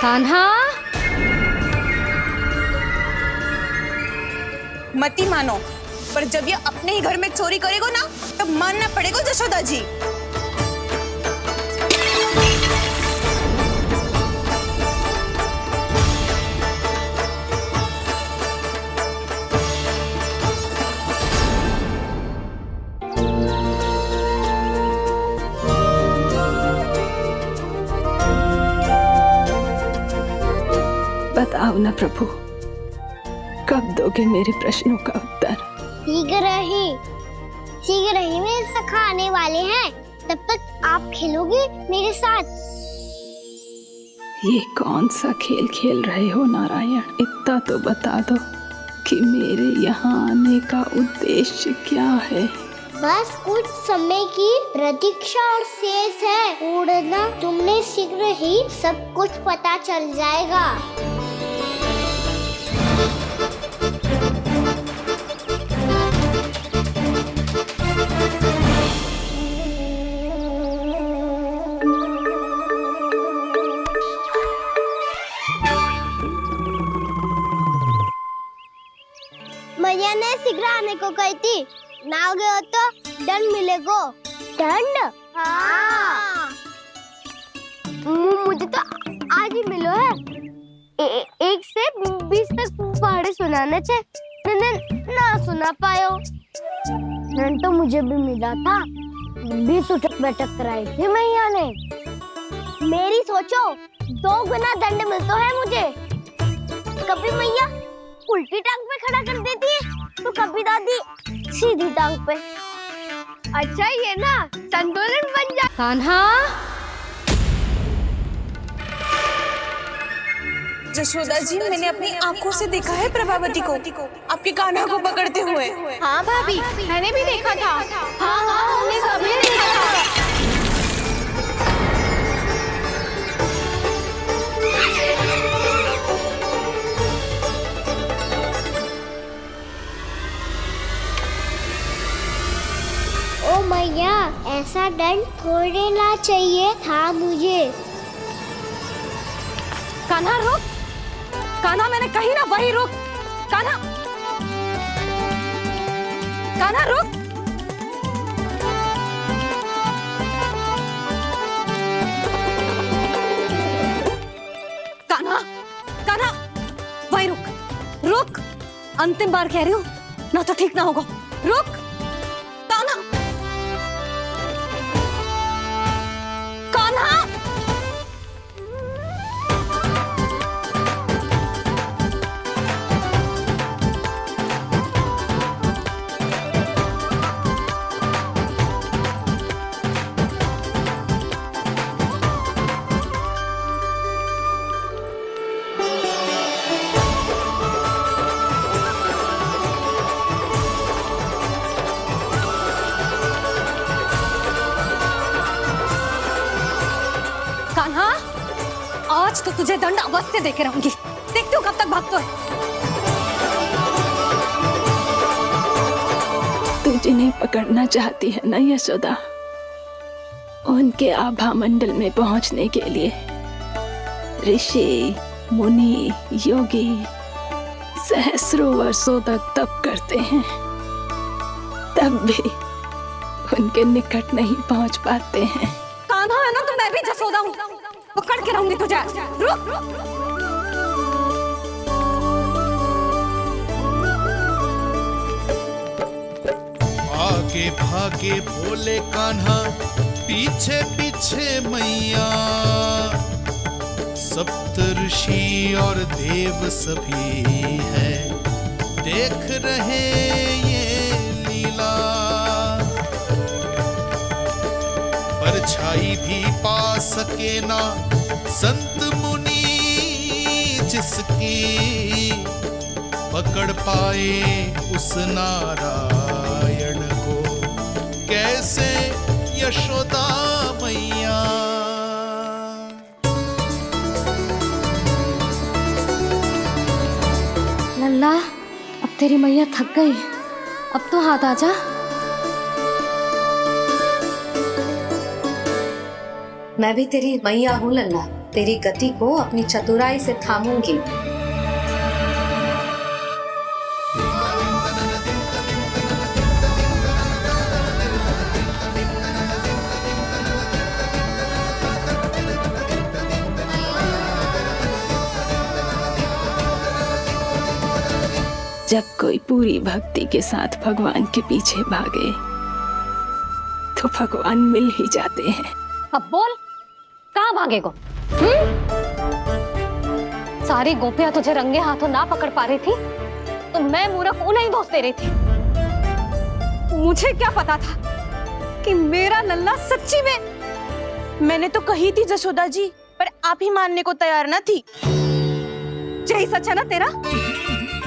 कान्हा, मती मानो, पर जब ये अपने ही घर में चोरी करेगा ना, तब मानना पड़ेगा जशोदा जी। बताओ ना प्रभु, कब दोगे मेरे प्रश्नों का उत्तर? शीघ्र ही मेरे सखा आने वाले हैं, तब तक आप खेलोगे मेरे साथ। ये कौन सा खेल खेल रहे हो नारायण? इतना तो बता दो कि मेरे यहाँ आने का उद्देश्य क्या है? बस कुछ समय की प्रतीक्षा और शेष है। उड़ना, तुमने शीघ्र ही सब कुछ पता चल जाएगा। मैया ने शीघ्र आने को कही थी, ना हो गए तो दंड मिलेगा। दंड? हाँ। मुझे तो आज ही मिलो है। 1 से 20 तक पहाड़े सुनाने थे, ना सुना पायो। दंड तो मुझे भी मिला था, 20 उठक बैठक कराई थी मैया ने। मेरी सोचो, 2 गुना दंड मिलता है मुझे। कभी मैया उल्टी टांग पे खड़ा कर देती है, तो कभी दादी सीधी टांग पे। अच्छा, ये ना संतुलन बन जा। कान्हा, जशोदा जी, मैंने अपनी आंखों से देखा है प्रभावती को आपके कान्हा को पकड़ते हुए। हाँ भाभी, मैंने भी देखा था। हाँ, हमने सबने देखा था। ओ मैया, ऐसा दंड थोड़े ना चाहिए था मुझे। कान्हा रुक, कान्हा मैंने कही ना वही रुक। कान्हा, कान्हा रुक। कान्हा, कान्हा वही रुक, रुक। अंतिम बार कह रही हूँ, ना तो ठीक ना होगा। रुक कान्हा, कान्हा। कान्हा, आज तो तुझे दंड अवश्य देके रहूंगी। देखती हूँ कब तक भागता है। तू जिन्हें पकड़ना चाहती है ना यशोदा, उनके आभा मंडल में पहुंचने के लिए ऋषि, मुनि, योगी सहस्रों वर्षों तक तप करते हैं, तब भी उनके निकट नहीं पहुंच पाते हैं। कान्हा है ना, तो मैं भी जसोदा हूँ, पकड़ के रहूंगी तुझे। रुक। आगे भागे बोले कान्हा, पीछे पीछे मैया, सप्त ऋषि और देव सभी है, देख रहे ये लीला। परछाई भी पा सके ना संत मुनि जिसकी, पकड़ पाए उस नारायण को कैसे यशोदा मैया। लल्ला, अब तेरी मैया थक गई, अब तो हाथ आजा। मैं भी तेरी मैया हूँ लल्ला, तेरी गति को अपनी चतुराई से थामूंगी। जब कोई पूरी भक्ति के साथ भगवान के पीछे भागे तो भगवान मिल ही जाते हैं। अब बोल, कहाँ भागेगो? सारी गोपियां तुझे रंगे हाथों ना पकड़ पा रही थी तो मैं मूर्ख उन्हें ही दोष दे रही थी। मुझे क्या पता था कि मेरा लल्ला सच्ची में। मैंने तो कही थी जशोदा जी, पर आप ही मानने को तैयार ना थी। यही सच है ना तेरा?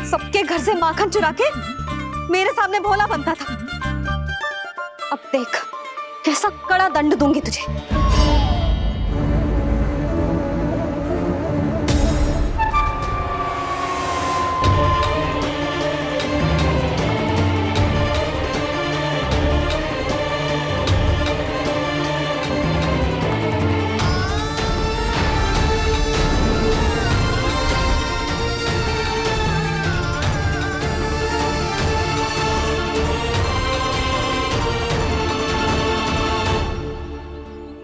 सबके घर से माखन चुरा के मेरे सामने भोला बनता था। अब देख कैसा कड़ा दंड दूंगी तुझे।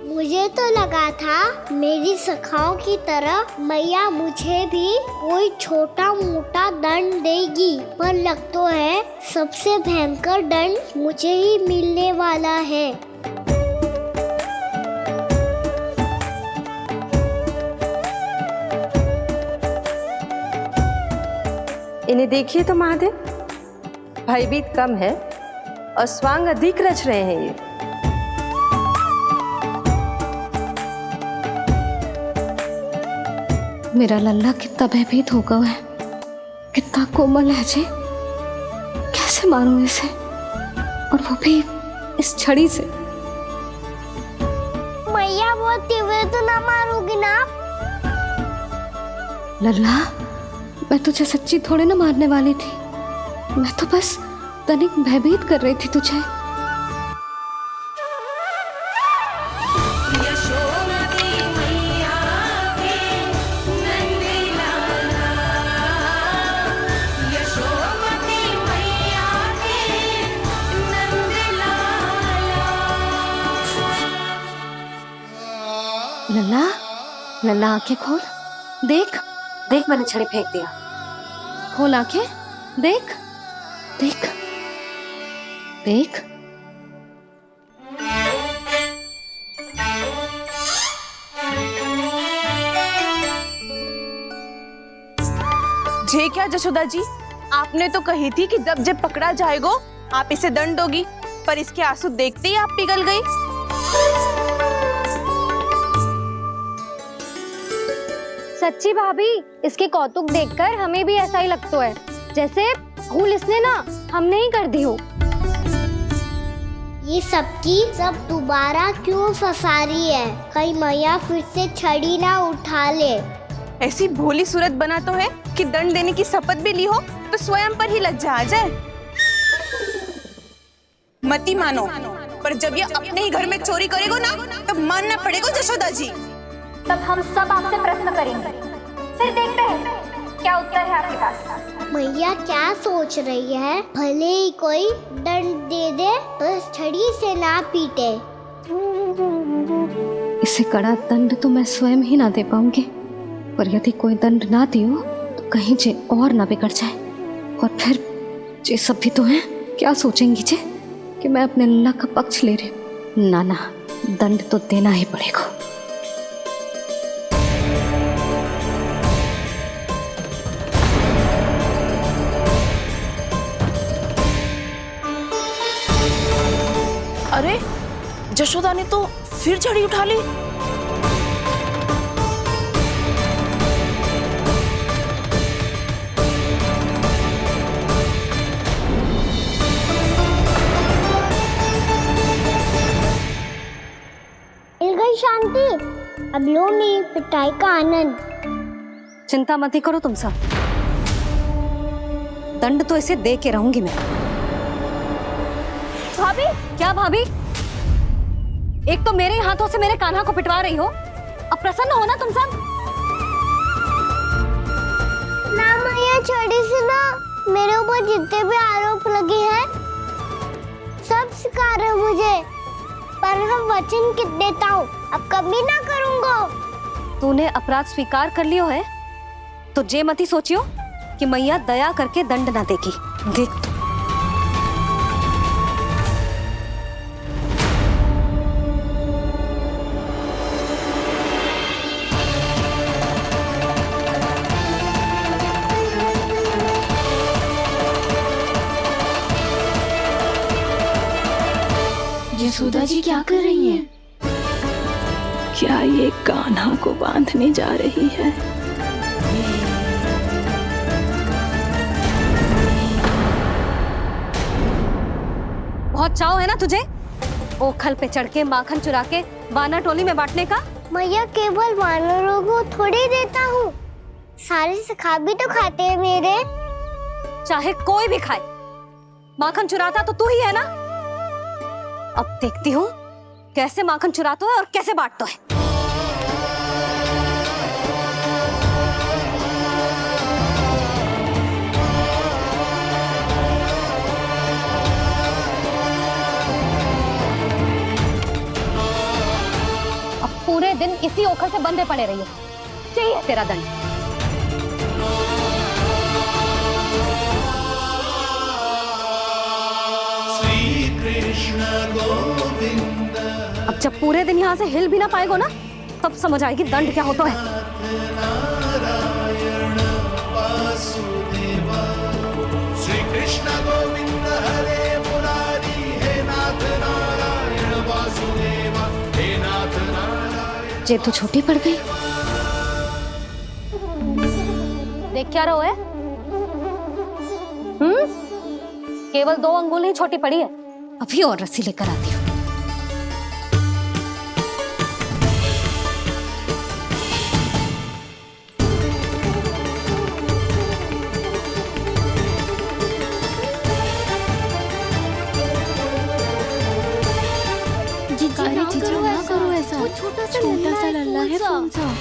मुझे तो लगा था मेरी सखाओं की तरह मैया मुझे भी कोई छोटा मोटा दंड देगी, पर लग तो है सबसे भयंकर दंड मुझे ही मिलने वाला है। इन्हें देखिए तो महादेव, भयभीत कम है और स्वांग अधिक रच रहे हैं ये। मेरा लल्ला कितना भयभीत होगा है, कितना कोमल है जी। कैसे मारूं इसे, और वो भी इस छड़ी से। मैया बहुत तीव्र तो ना मारोगी ना? लल्ला, मैं तुझे सच्ची थोड़े ना मारने वाली थी। मैं तो बस तनिक भयभीत कर रही थी तुझे। लल्ला, लल्ला आंखें खोल, देख देख मैंने छड़ी फेंक दिया। खोल आंखें, देख देख देख। जे क्या जशोदा जी, आपने तो कही थी कि जब जब पकड़ा जाएगा आप इसे दंड दोगी, पर इसके आंसू देखते ही आप पिघल गई। सच्ची भाभी, इसके कौतुक देखकर हमें भी ऐसा ही लगता है जैसे भूल इसने ना हमने ही कर दी हो। ये सबकी सब दोबारा क्यों फंसा रही है? कहीं मैया फिर से छड़ी ना उठा ले। ऐसी भोली सूरत बना तो है कि दंड देने की शपथ भी ली हो तो स्वयं पर ही लज्जा आ जाए। मती मानो, पर जब ये अपने ही घर में चोरी करेगा ना तब मानना पड़ेगा जशोदा जी। तब हम सब आपसे प्रश्न करेंगे, फिर देखते हैं क्या उत्तर है आपके पास। मैया क्या सोच रही है? भले ही कोई दंड दे दे तो छड़ी से ना पीटे। इसे कड़ा दंड तो मैं स्वयं ही ना दे पाऊंगी, पर यदि कोई दंड ना दियो तो कहीं जे और ना बिगड़ जाए। और फिर जे सब भी तो हैं, क्या सोचेंगी जे कि मैं अपने लल्ला का पक्ष ले रही हूँ। ना ना, दंड तो देना ही पड़ेगा। अरे जशोदा ने तो फिर छड़ी उठा ली। मिल गई शांति, अब लो मेरी पिटाई का आनंद। चिंता मत ही करो तुम सब, दंड तो इसे दे के रहूंगी मैं। भाभी, क्या भाभी? एक तो मेरे हाथों से मेरे कान्हा को पिटवा रही हो, अब प्रसन्न हो ना तुम सब? ना मैया, छोड़ी सी ना, मेरे ऊपर जितने भी आरोप लगे हैं सब स्वीकार है मुझे, पर हम वचन देता हूँ अब कभी ना करूँगा। तूने अपराध स्वीकार कर लियो है तो जे मती सोचियो कि मैया दया करके दंड ना देगी। देख यशोदा जी क्या कर रही हैं? क्या ये कान्हा को बांधने जा रही है? बहुत चाव है ना तुझे ओखल पे चढ़ के माखन चुरा के वानर टोली में बांटने का? मैया, केवल वानरों को थोड़ी देता हूँ, सारे सखा भी तो खाते हैं मेरे। चाहे कोई भी खाए, माखन चुराता तो तू ही है ना। अब देखती हूँ कैसे माखन चुराता है और कैसे बांटता है। अब पूरे दिन इसी ओखल से बंधे पड़े रहिए, चाहिए तेरा दंड। अब जब पूरे दिन यहाँ से हिल भी ना पाएगो ना, तब समझ आएगी दंड क्या होता है। श्री कृष्ण गोविंद हरे मुरारी, हे नाथ नारायण वासुदेव, हे नाथ नारायण। जे तो छोटी पड़ गई। देख क्या रहो है? केवल 2 अंगुल ही छोटी पड़ी है, अभी और रस्सी लेकर आती हूँ। जीजू ना करो ऐसा, छोटा सा लल्ला है कौन सा?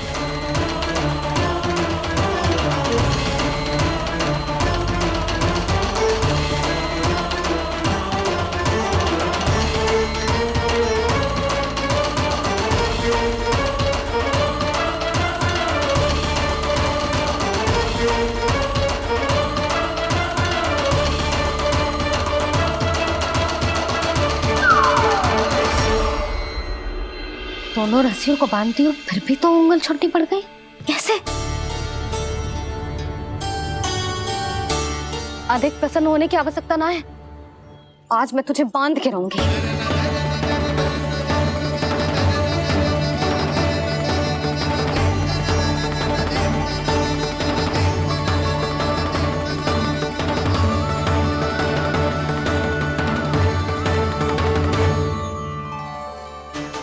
दोनों रस्सियों को बांधती हूँ, फिर भी तो उंगल छोटी पड़ गई। कैसे? अधिक प्रसन्न होने की आवश्यकता ना है, आज मैं तुझे बांध के रहूंगी।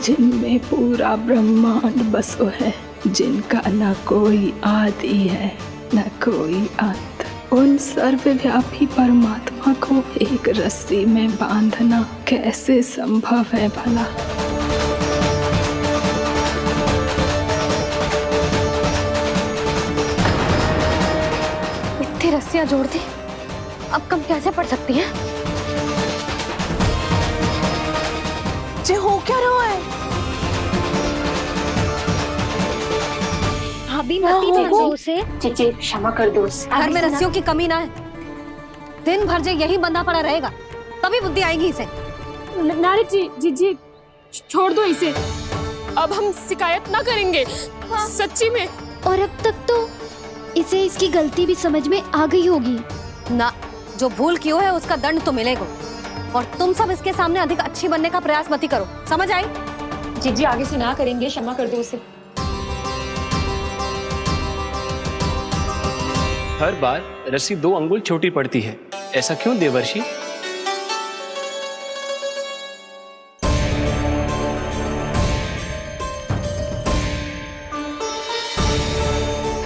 जिनमें पूरा ब्रह्मांड बसो है, जिनका न कोई आदि है न कोई अंत, उन सर्वव्यापी परमात्मा को एक रस्सी में बांधना कैसे संभव है भला? इतनी रस्सियां जोड़ दी, अब कम कैसे पड़ सकती हैं? जे हो क्या रहा है? भाभी मती दीजिए उसे। चीची क्षमा कर दो उसे। घर में रस्सियों की कमी ना है, दिन भर जे यही बंधा पड़ा रहेगा, तभी बुद्धि आएगी इसे। नारी जी छोड़ दो इसे, अब हम शिकायत ना करेंगे। सच्ची में। और अब तक तो इसे इसकी गलती भी समझ में आ गई होगी ना। जो भूल की है उसका दंड तो मिलेगा, और तुम सब इसके सामने अधिक अच्छी बनने का प्रयास मत करो, समझ आई? जी आगे से ना करेंगे, क्षमा कर दो उसे। हर बार रस्सी 2 अंगुल छोटी पड़ती है, ऐसा क्यों देवर्षि?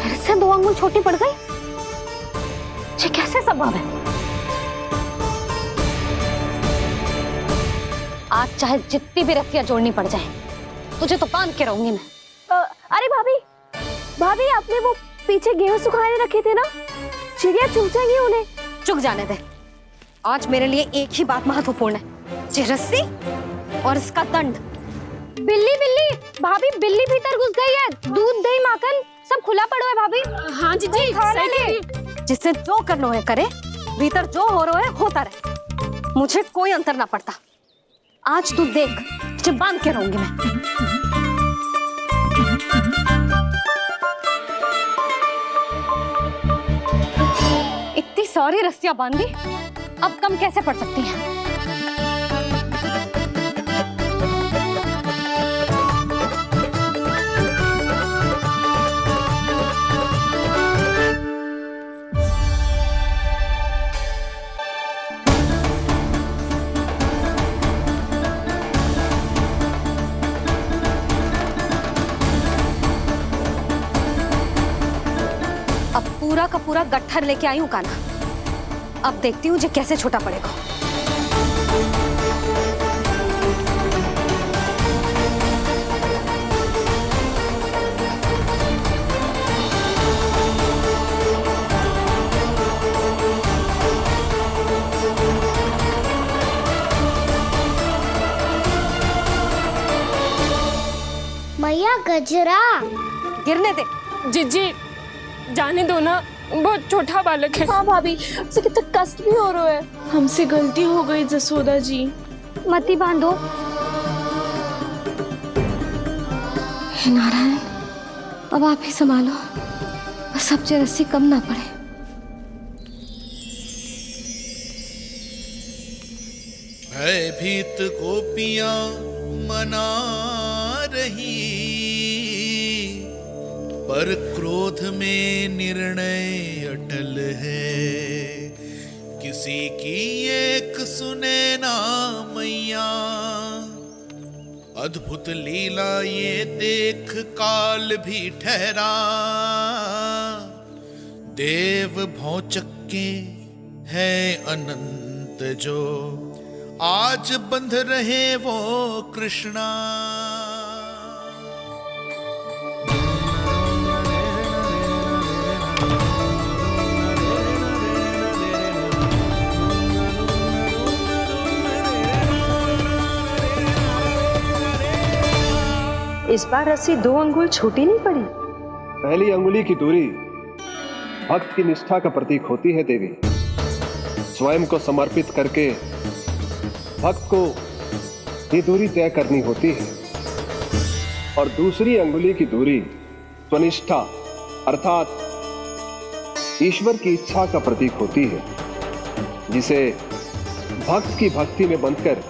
फिर से 2 अंगुल छोटी पड़ गई? ये कैसे संभव है? आज चाहे जितनी भी रस्सियां जोड़नी पड़ जाए, तुझे तो बांध के रहूंगी मैं। अरे भाभी, भाभी आपने वो पीछे गेहूं सुखाने रखे थे ना, चिड़िया चुग जाएंगी उन्हें। चुग जाने दे। आज मेरे लिए एक ही बात महत्वपूर्ण है, ये रस्सी और इसका दंड। बिल्ली बिल्ली भाभी, बिल्ली भीतर घुस गई है। दूध दही माखन सब खुला पड़ो है भाभी। हाँ जी जी, खाने ले। जिससे जो करना है करे, भीतर जो हो रहा है होता रहे, मुझे कोई अंतर ना पड़ता। आज तू देख, तुझे बांध के रहूंगी मैं। इतनी सारी रस्सियां बांधी, अब कम कैसे पड़ सकती हैं? पूरा का पूरा गट्ठर लेके आई हूं कान्हा। अब देखती हूँ जो कैसे छोटा पड़ेगा। मैया गजरा गिरने दे। जीजी जाने दो ना, बहुत छोटा बालक है। हाँ भाभी, उसे कितना कष्ट भी हो रहा है। हमसे गलती हो गई जसोदा जी। मती बांधो। हे नारायण, अब आप ही संभालो, बस अब जो रस्सी कम ना पड़े। भयभीत गोपियां मना रही, पर क्रोध में निर्णय अटल है। किसी की एक सुने ना मैया, अद्भुत लीला ये देख काल भी ठहरा। देव भौचक्के है अनंत जो, आज बंध रहे वो कृष्णा। इस बार रस्सी 2 अंगुल छोटी नहीं पड़ी। पहली अंगुली की दूरी भक्त की निष्ठा का प्रतीक होती है देवी। स्वयं को समर्पित करके भक्त को ये दूरी तय करनी होती है। और दूसरी अंगुली की दूरी स्वनिष्ठा अर्थात ईश्वर की इच्छा का प्रतीक होती है, जिसे भक्त की भक्ति में बंधकर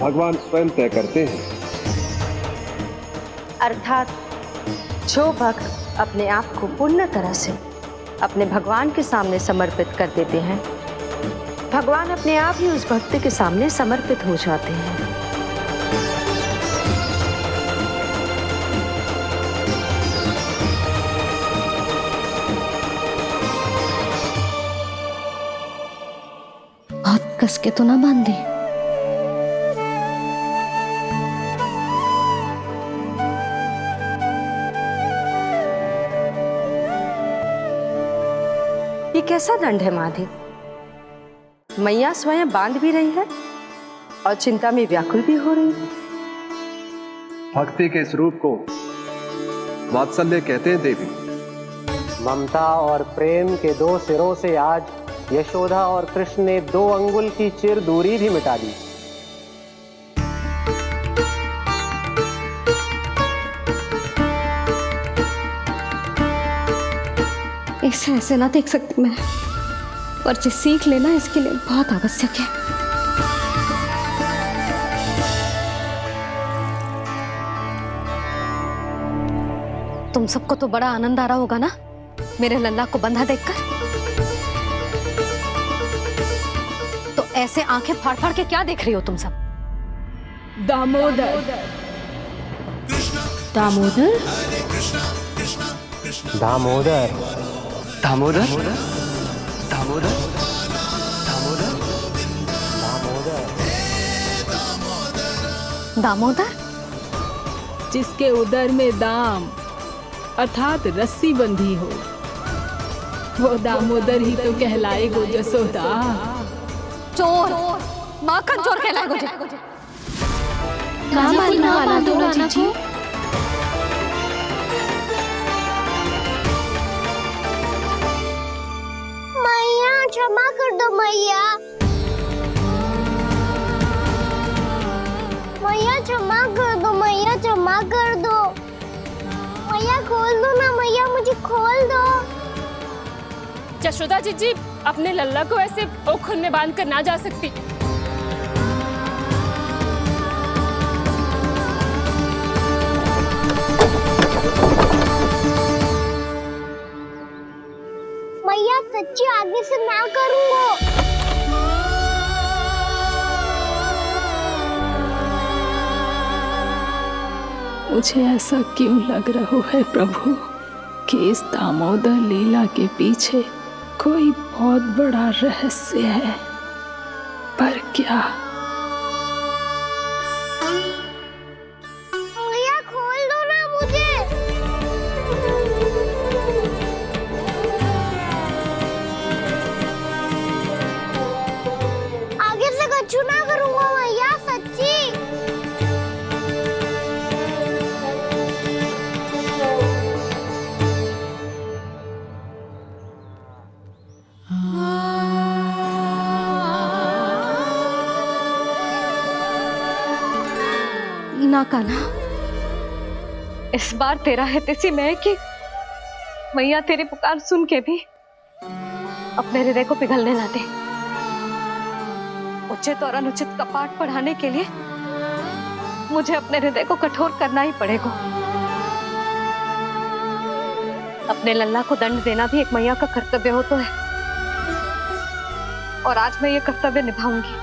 भगवान स्वयं तय करते हैं। अर्थात जो भक्त अपने आप को पूर्ण तरह से अपने भगवान के सामने समर्पित कर देते हैं, भगवान अपने आप ही उस भक्त के सामने समर्पित हो जाते हैं। बहुत कस के तो ना बांधे। ये कैसा दंड है माधे? मैया स्वयं बांध भी रही है और चिंता में व्याकुल भी हो रही है। भक्ति के स्वरूप को वात्सल्य कहते हैं देवी। ममता और प्रेम के 2 सिरों से आज यशोदा और कृष्ण ने 2 अंगुल की चिर दूरी भी मिटा दी। इसे ऐसे ना देख सकती मैं, और जो सीख लेना इसके लिए बहुत आवश्यक है। तुम सबको तो बड़ा आनंद आ रहा होगा ना मेरे लल्ला को बंधा देखकर। तो ऐसे आंखें फाड़ फाड़ के क्या देख रही हो तुम सब? दामोदर दामोदर दामोदर दामोदर दामोदर दामोदर, जिसके उदर में दाम अर्थात रस्सी बंधी हो, वो दामोदर ही तो कहलाएगो जसोदा। चोर, माखन चोर कहलाएगो जे। कहाँ मारना वाला तो जीजी? मैया क्षमा कर दो मैया। मैया क्षमा कर दो, मैया क्षमा कर दो। मैया खोल दो ना मैया, मुझे खोल दो। यशोदा जीजी अपने लल्ला को ऐसे ओखुन में बांध कर ना जा सकती। मैया सच्ची आगे से ना करूँगा। मुझे ऐसा क्यों लग रहा है प्रभु कि इस दामोदर लीला के पीछे कोई बहुत बड़ा रहस्य है, पर क्या? मैया खोल दो ना मुझे। आगे से कछु ना करूँगा मैया, सच्ची। ना कान्हा, इस बार तेरा है तेसी मैं कि मैया तेरी पुकार सुन के भी अपने हृदय को पिघलने ना दे। उचित और अनुचित कपाट पढ़ाने के लिए मुझे अपने हृदय को कठोर करना ही पड़ेगा। अपने लल्ला को दंड देना भी एक मैया का कर्तव्य हो तो है, और आज मैं ये कर्तव्य निभाऊंगी।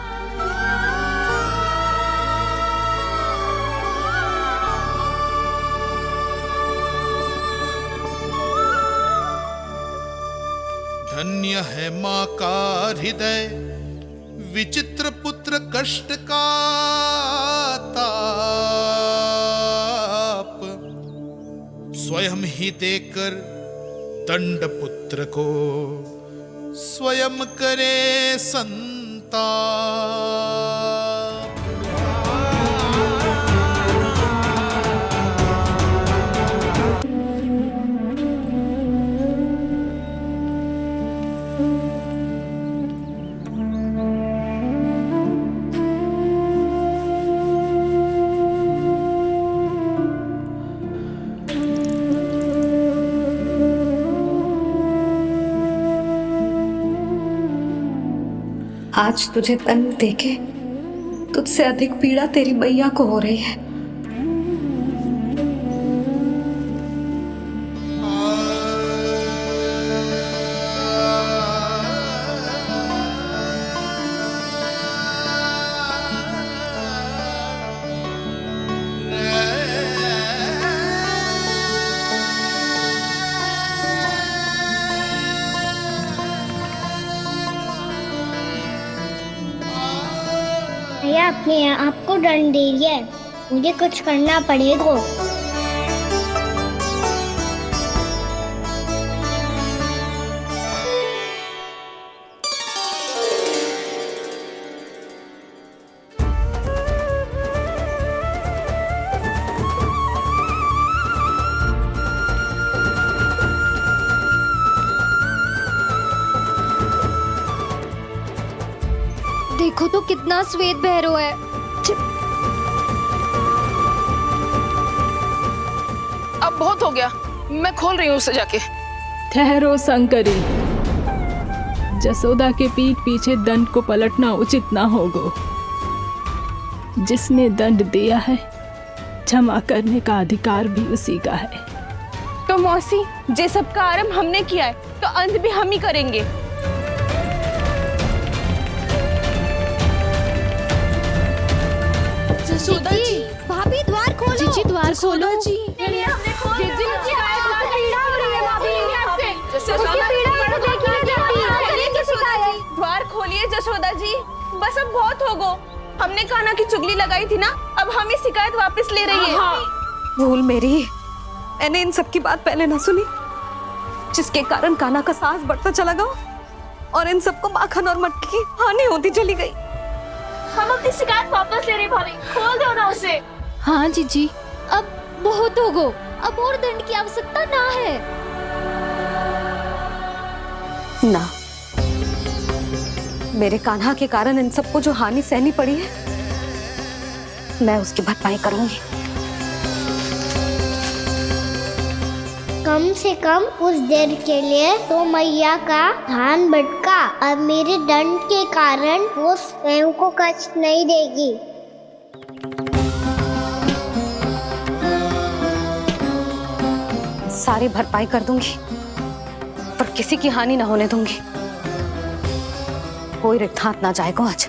धन्य है माँ का हृदय, विचित्र पुत्र कष्ट का ताप, स्वयं ही देकर दंड पुत्र को स्वयं करे संताप। आज तुझे दंड देके तुझसे अधिक पीड़ा तेरी मैया को हो रही है। भैया अपने आप को दंड दे रही है, मुझे कुछ करना पड़ेगा। देखो तो कितना श्वेत बह रहा है। अब बहुत हो गया, मैं खोल रही हूँ उसे जाके। ठहरो शंकरी, जसोदा के पीठ पीछे दंड को पलटना उचित ना होगा। जिसने दंड दिया है क्षमा करने का अधिकार भी उसी का है। तो मौसी, जे सब का आरंभ हमने किया है तो अंत भी हम ही करेंगे। जसोदा जी, भाभी द्वार खोलो। जीजी द्वार खोलो। जी द्वार खोलिए जसोदा जी, बस अब बहुत हो गो। हमने कान्हा की चुगली लगाई थी ना, अब हम ही शिकायत वापस ले रही है। भूल मेरी, मैंने इन सब की बात पहले ना सुनी, जिसके कारण कान्हा का साहस बढ़ता चला गया और इन सबको माखन और मटकी की हानि होती चली गई। हम अपनी शिकायत वापस ले रहे भाभी, खोल दो ना उसे। हाँ जीजी, अब बहुत हो गो, अब और दंड की आवश्यकता ना है। ना, मेरे कान्हा के कारण इन सबको जो हानि सहनी पड़ी है, मैं उसकी भरपाई करूंगी। कम से कम कुछ देर के लिए तो मैया का ध्यान भटका और मेरे दंड के कारण वो स्वयं को कष्ट नहीं देगी। सारी भरपाई कर दूंगी, पर किसी की हानि ना होने दूंगी। कोई रिक्त हाथ ना जाएगा आज।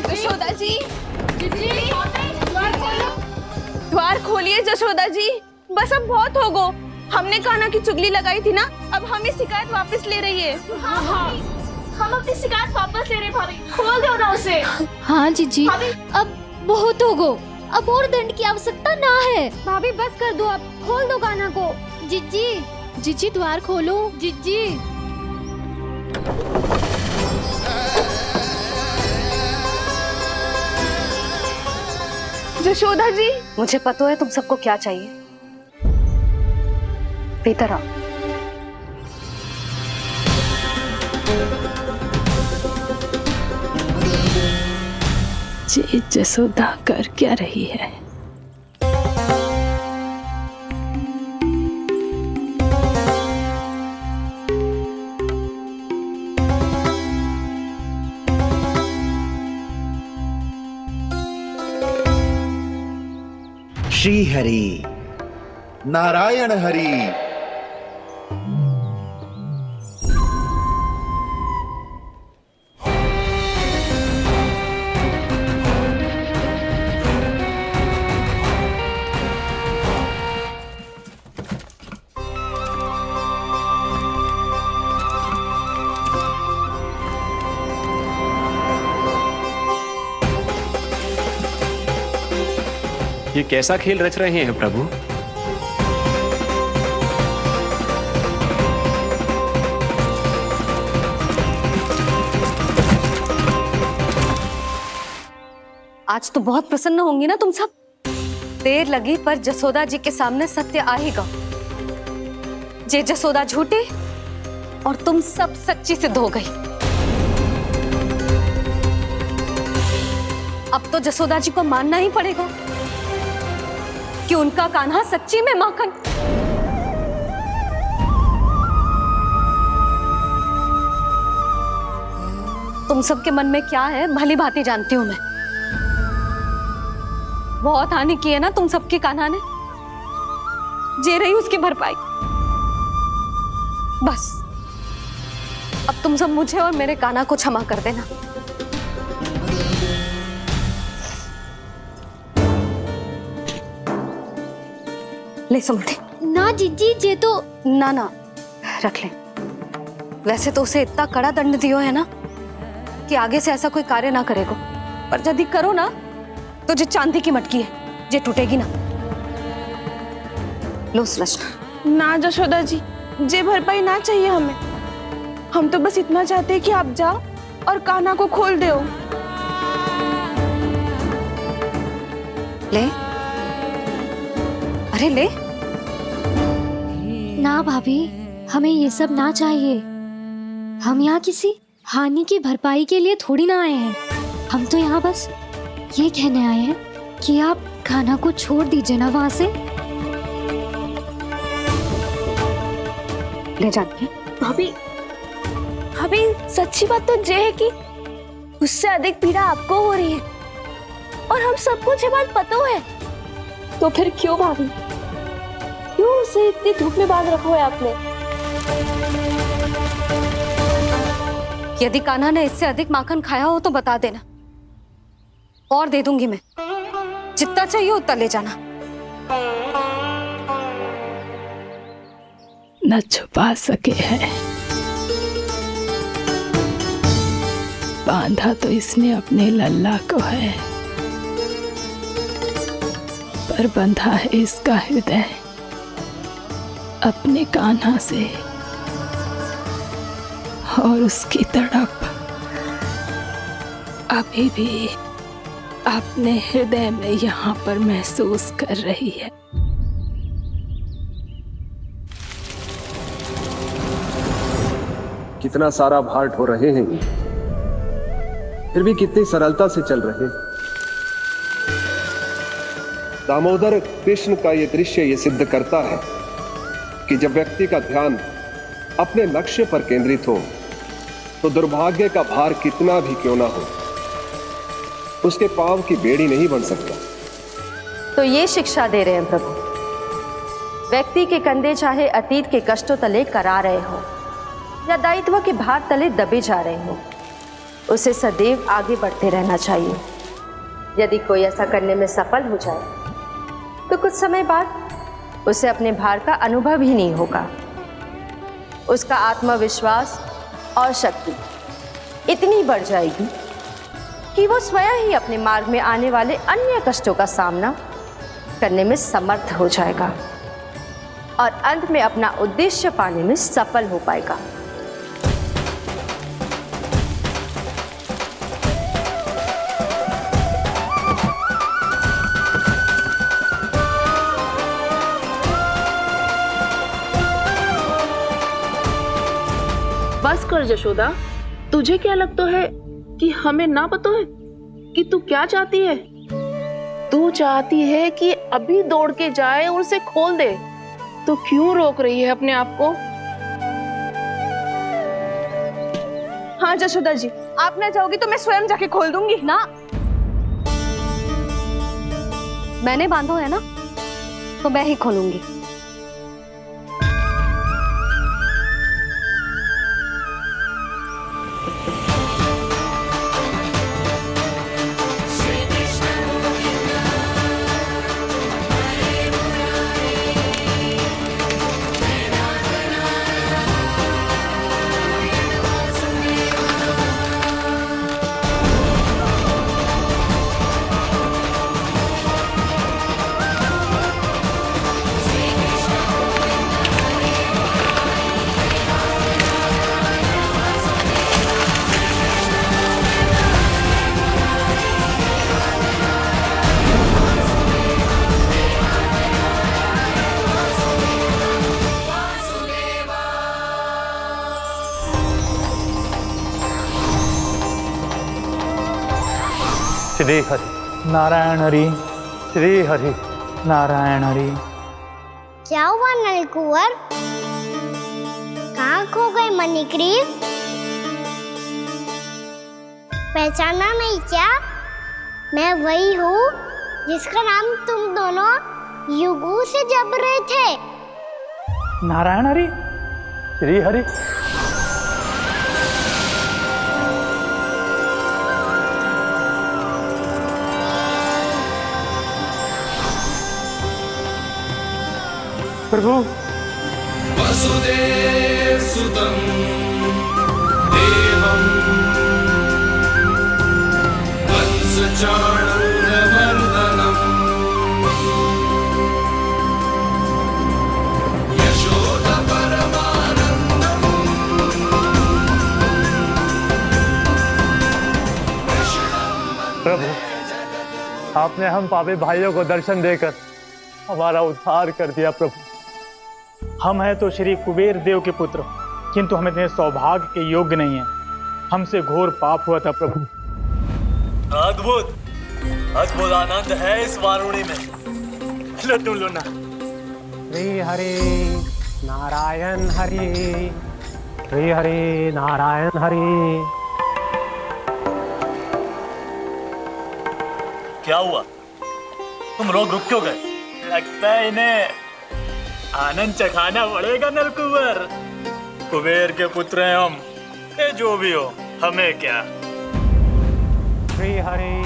जशोदा जी, द्वार खोलिए जशोदा जी, बस अब बहुत हो गो। हमने कान्हा की चुगली लगाई थी ना, अब हम ये शिकायत वापस ले रही है। हाँ, हम अपनी शिकायत वापस ले रहे भाभी, खोल दो ना उसे। हाँ जीजी, अब बहुत हो गो, अब और दंड की आवश्यकता ना है। भाभी बस कर दो, अब खोल दो कान्हा को। जीजी, जीजी द्वार खोलो, जीजी। जशोदा जी, मुझे पता है तुम सबको क्या चाहिए। भीतर आओ। ये जसोदा कर क्या रही है? श्री हरि, नारायण हरि। ये कैसा खेल रच रहे हैं प्रभु? आज तो बहुत प्रसन्न होंगी ना तुम सब। देर लगी पर जसोदा जी के सामने सत्य आएगा। जे जसोदा झूठी और तुम सब सच्ची सिद्ध हो गई। अब तो जसोदा जी को मानना ही पड़ेगा कि उनका कान्हा सच्ची में माखन। तुम सबके मन में क्या है भली भांति जानती हूं मैं। बहुत हानि की है ना तुम सबकी कान्हा ने, जे रही उसकी भरपाई। बस अब तुम सब मुझे और मेरे कान्हा को क्षमा कर देना। ले सुमति। ना जीजी, जे तो ना रख ले। वैसे तो उसे इतना कड़ा दंड दियो है ना कि आगे से ऐसा कोई कार्य ना करेगा, पर यदि करो ना तो जो चांदी की मटकी है जे टूटेगी ना। लो सुलक्षणा। ना जशोदा जी, जे भरपाई ना चाहिए हमें। हम तो बस इतना चाहते हैं कि आप जाओ और कान्हा को खोल दो। ले, अरे ले। ना भाभी, हमें ये सब ना चाहिए। हम यहाँ किसी हानि की भरपाई के लिए थोड़ी ना आए हैं। हम तो यहाँ बस ये कहने आए हैं कि आप कान्हा को छोड़ दीजिए ना वहां से। ले जाती भाभी, भाभी सच्ची बात तो ये है कि उससे अधिक पीड़ा आपको हो रही है और हम सबको ये बात पता है। तो फिर क्यों भाभी, क्यों उसे इतनी धूप में बांध रखा है आपने? यदि कान्हा ने इससे अधिक माखन खाया हो तो बता देना, और दे दूंगी मैं। जितना चाहिए उतना ले जाना। न छुपा सके है, बांधा तो इसने अपने लल्ला को है, पर बंधा है इसका हृदय। अपने कान्हा से और उसकी तड़प अभी भी अपने हृदय में यहाँ पर महसूस कर रही है। कितना सारा भार ढो रहे हैं, फिर भी कितनी सरलता से चल रहे हैं। दामोदर कृष्ण का ये दृश्य ये सिद्ध करता है कि जब व्यक्ति का ध्यान अपने लक्ष्य पर केंद्रित हो तो दुर्भाग्य का भार कितना भी क्यों ना हो, उसके पांव की बेड़ी नहीं बन सकता। तो ये शिक्षा दे रहे हैं प्रभु, व्यक्ति के कंधे चाहे अतीत के कष्टों तले करा रहे हो या दायित्व के भार तले दबे जा रहे हो, उसे सदैव आगे बढ़ते रहना चाहिए। यदि कोई ऐसा करने में सफल हो जाए तो कुछ समय बाद उसे अपने भार का अनुभव ही नहीं होगा। उसका आत्मविश्वास और शक्ति इतनी बढ़ जाएगी कि वो स्वयं ही अपने मार्ग में आने वाले अन्य कष्टों का सामना करने में समर्थ हो जाएगा और अंत में अपना उद्देश्य पाने में सफल हो पाएगा। बस कर यशोदा, तुझे क्या लगता है कि हमें ना पता है कि तू क्या चाहती है? तू चाहती है कि अभी दौड़ के जाए और उसे खोल दे, तो क्यों रोक रही है अपने आप को? हाँ यशोदा जी, आप ना चाहोगी तो मैं स्वयं जाके खोल दूंगी। ना, मैंने बांधो है ना, तो मैं ही खोलूंगी। श्री हरि नारायण हरि, श्री हरि नारायण हरि। क्या हुआ नलकुंवर? कहाँ खो गए मणिग्रीव? पहचाना नहीं क्या? मैं वही हूँ जिसका नाम तुम दोनों युगों से जप रहे थे। नारायण हरि, श्री हरि। प्रभु, वसुदेव सुतं देवं वंशचाणूरमर्दनम् यशोदा परमानन्दम् प्रभु, आपने हम पापी भाइयों को दर्शन देकर हमारा उद्धार कर दिया। प्रभु, हम हैं तो श्री कुबेर देव के पुत्र, किंतु हम इतने सौभाग्य के योग्य नहीं हैं। हमसे घोर पाप हुआ था प्रभु। अद्भुत अद्भुत आनंद है इस वारुणी में। लो तुम लो ना। श्री हरि नारायण हरि, श्री हरि नारायण हरि। क्या हुआ? तुम रोक क्यों गए? लगता है इन्हें आनंद चखाना पड़ेगा नलकुंवर। कुबेर के पुत्र हैं हम, ये जो भी हो हमें क्या। श्री हरि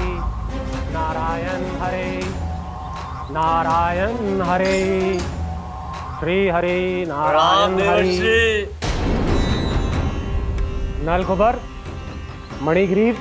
नारायण हरि, नारायण हरि, श्री हरि नारायण हरि। नलकुबर, मणिग्रीव,